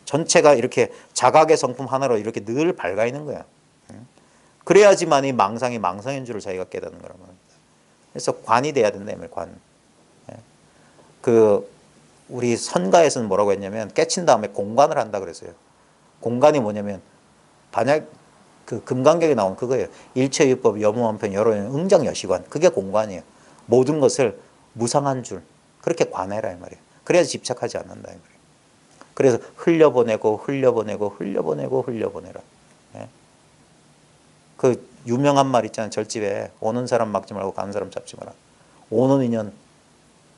전체가 이렇게 자각의 성품 하나로 이렇게 늘 밝아 있는 거야. 그래야지만이 망상이 망상인 줄을 자기가 깨닫는 거란 말입니다. 그래서 관이 돼야 된다, 이 말, 관. 예. 그 우리 선가에서는 뭐라고 했냐면 깨친 다음에 공관을 한다 그랬어요. 공관이 뭐냐면 반약 그 금강경에 나온 그거예요. 일체유법 여무원편 여로는 응장여시관. 그게 공관이에요. 모든 것을 무상한 줄 그렇게 관해라 이 말이에요. 그래야 집착하지 않는다 이 말이에요. 그래서 흘려보내고 흘려보내고 흘려보내고 흘려보내라. 예. 그 유명한 말 있잖아요. 절집에 오는 사람 막지 말고 가는 사람 잡지 마라. 오는 인연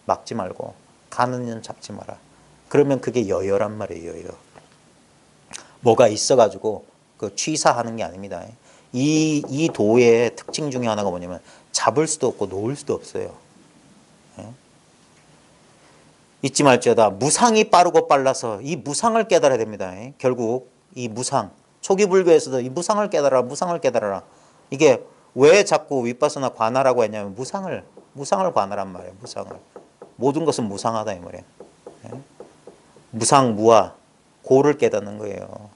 막지 말고 가는 인연 잡지 마라. 그러면 그게 여여란 말이에요. 여여. 뭐가 있어가지고 그 취사하는 게 아닙니다. 이 도의 특징 중에 하나가 뭐냐면 잡을 수도 없고 놓을 수도 없어요. 예? 잊지 말지어다 무상이 빠르고 빨라서 이 무상을 깨달아야 됩니다. 결국 이 무상 초기 불교에서도 이 무상을 깨달아라 무상을 깨달아라. 이게 왜 자꾸 윗바사나 관하라고 했냐면 무상을 관하란 말이에요. 무상을. 모든 것은 무상하다 이 말이에요. 예? 무상 무아 고를 깨닫는 거예요.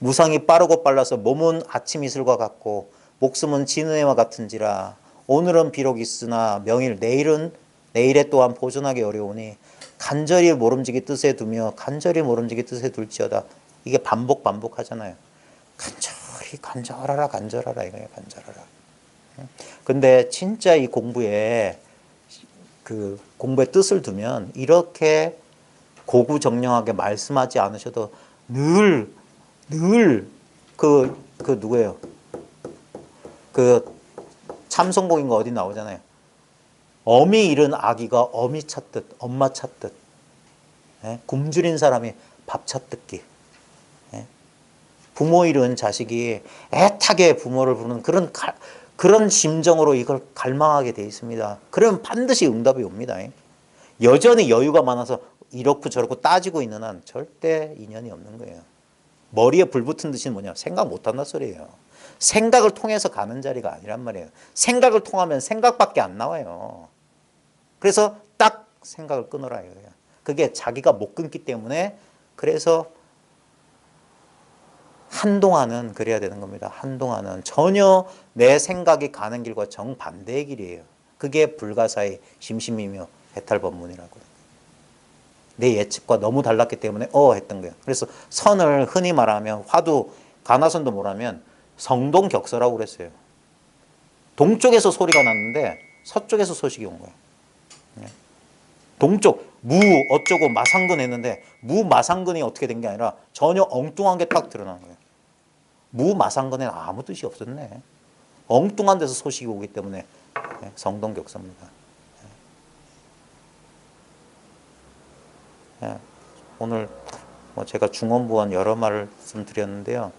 무상이 빠르고 빨라서 몸은 아침 이슬과 같고 목숨은 진해와 같은지라 오늘은 비록 있으나 명일 내일에 또한 보존하기 어려우니 간절히 모름지기 뜻에 두며 간절히 모름지기 뜻에 둘지어다. 이게 반복하잖아요. 간절하라 이거예요. 간절하라. 근데 진짜 이 공부에 그 공부의 뜻을 두면 이렇게 고구정령하게 말씀하지 않으셔도 늘 누구예요? 그 참성공인가 어디 나오잖아요. 어미 잃은 아기가 어미 찾듯 엄마 찾듯 예? 굶주린 사람이 밥 찾듯기 예? 부모 잃은 자식이 애타게 부모를 부르는 그런 심정으로 이걸 갈망하게 돼 있습니다. 그러면 반드시 응답이 옵니다. 여전히 여유가 많아서 이렇고 저렇고 따지고 있는 한 절대 인연이 없는 거예요. 머리에 불 붙은 듯이 뭐냐? 생각 못한다 소리예요. 생각을 통해서 가는 자리가 아니란 말이에요. 생각을 통하면 생각밖에 안 나와요. 그래서 딱 생각을 끊어라 이거예요. 그게 자기가 못 끊기 때문에 그래서 한동안은 그래야 되는 겁니다. 한동안은 전혀 내 생각이 가는 길과 정반대의 길이에요. 그게 불가사의 심심이며 해탈법문이라고. 내 예측과 너무 달랐기 때문에 했던 거예요. 그래서 선을 흔히 말하면 화두 가나선도 뭐라면 성동격서라고 그랬어요. 동쪽에서 소리가 났는데 서쪽에서 소식이 온 거예요. 동쪽 무 어쩌고 마상근 했는데 무 마상근이 어떻게 된 게 아니라 전혀 엉뚱한 게 딱 드러난 거예요. 무 마상근에는 아무 뜻이 없었네. 엉뚱한 데서 소식이 오기 때문에 성동격서입니다. 오늘 제가 중언부언 여러 말씀드렸는데요.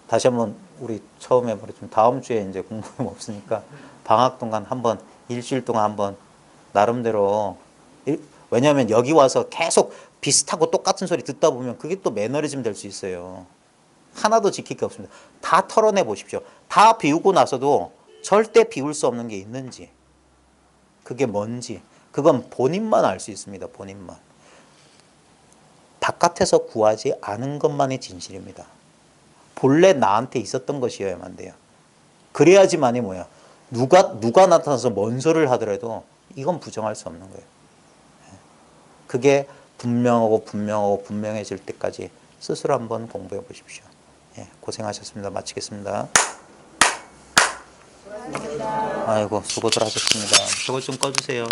다시 한번 우리 처음에 말했지만 다음 주에 이제 공부가 없으니까 방학 동안 한번 일주일 동안 한번 나름대로 왜냐하면 여기 와서 계속 비슷하고 똑같은 소리 듣다 보면 그게 또 매너리즘 될 수 있어요. 하나도 지킬 게 없습니다. 다 털어내 보십시오. 다 비우고 나서도 절대 비울 수 없는 게 있는지 그게 뭔지 그건 본인만 알 수 있습니다. 본인만. 바깥에서 구하지 않은 것만이 진실입니다. 본래 나한테 있었던 것이어야만 돼요. 그래야지만이 뭐야. 누가 나타나서 뭔 소리를 하더라도 이건 부정할 수 없는 거예요. 그게 분명해질 때까지 스스로 한번 공부해 보십시오. 고생하셨습니다. 마치겠습니다. 아이고 수고들 하셨습니다. 저거 좀 꺼주세요.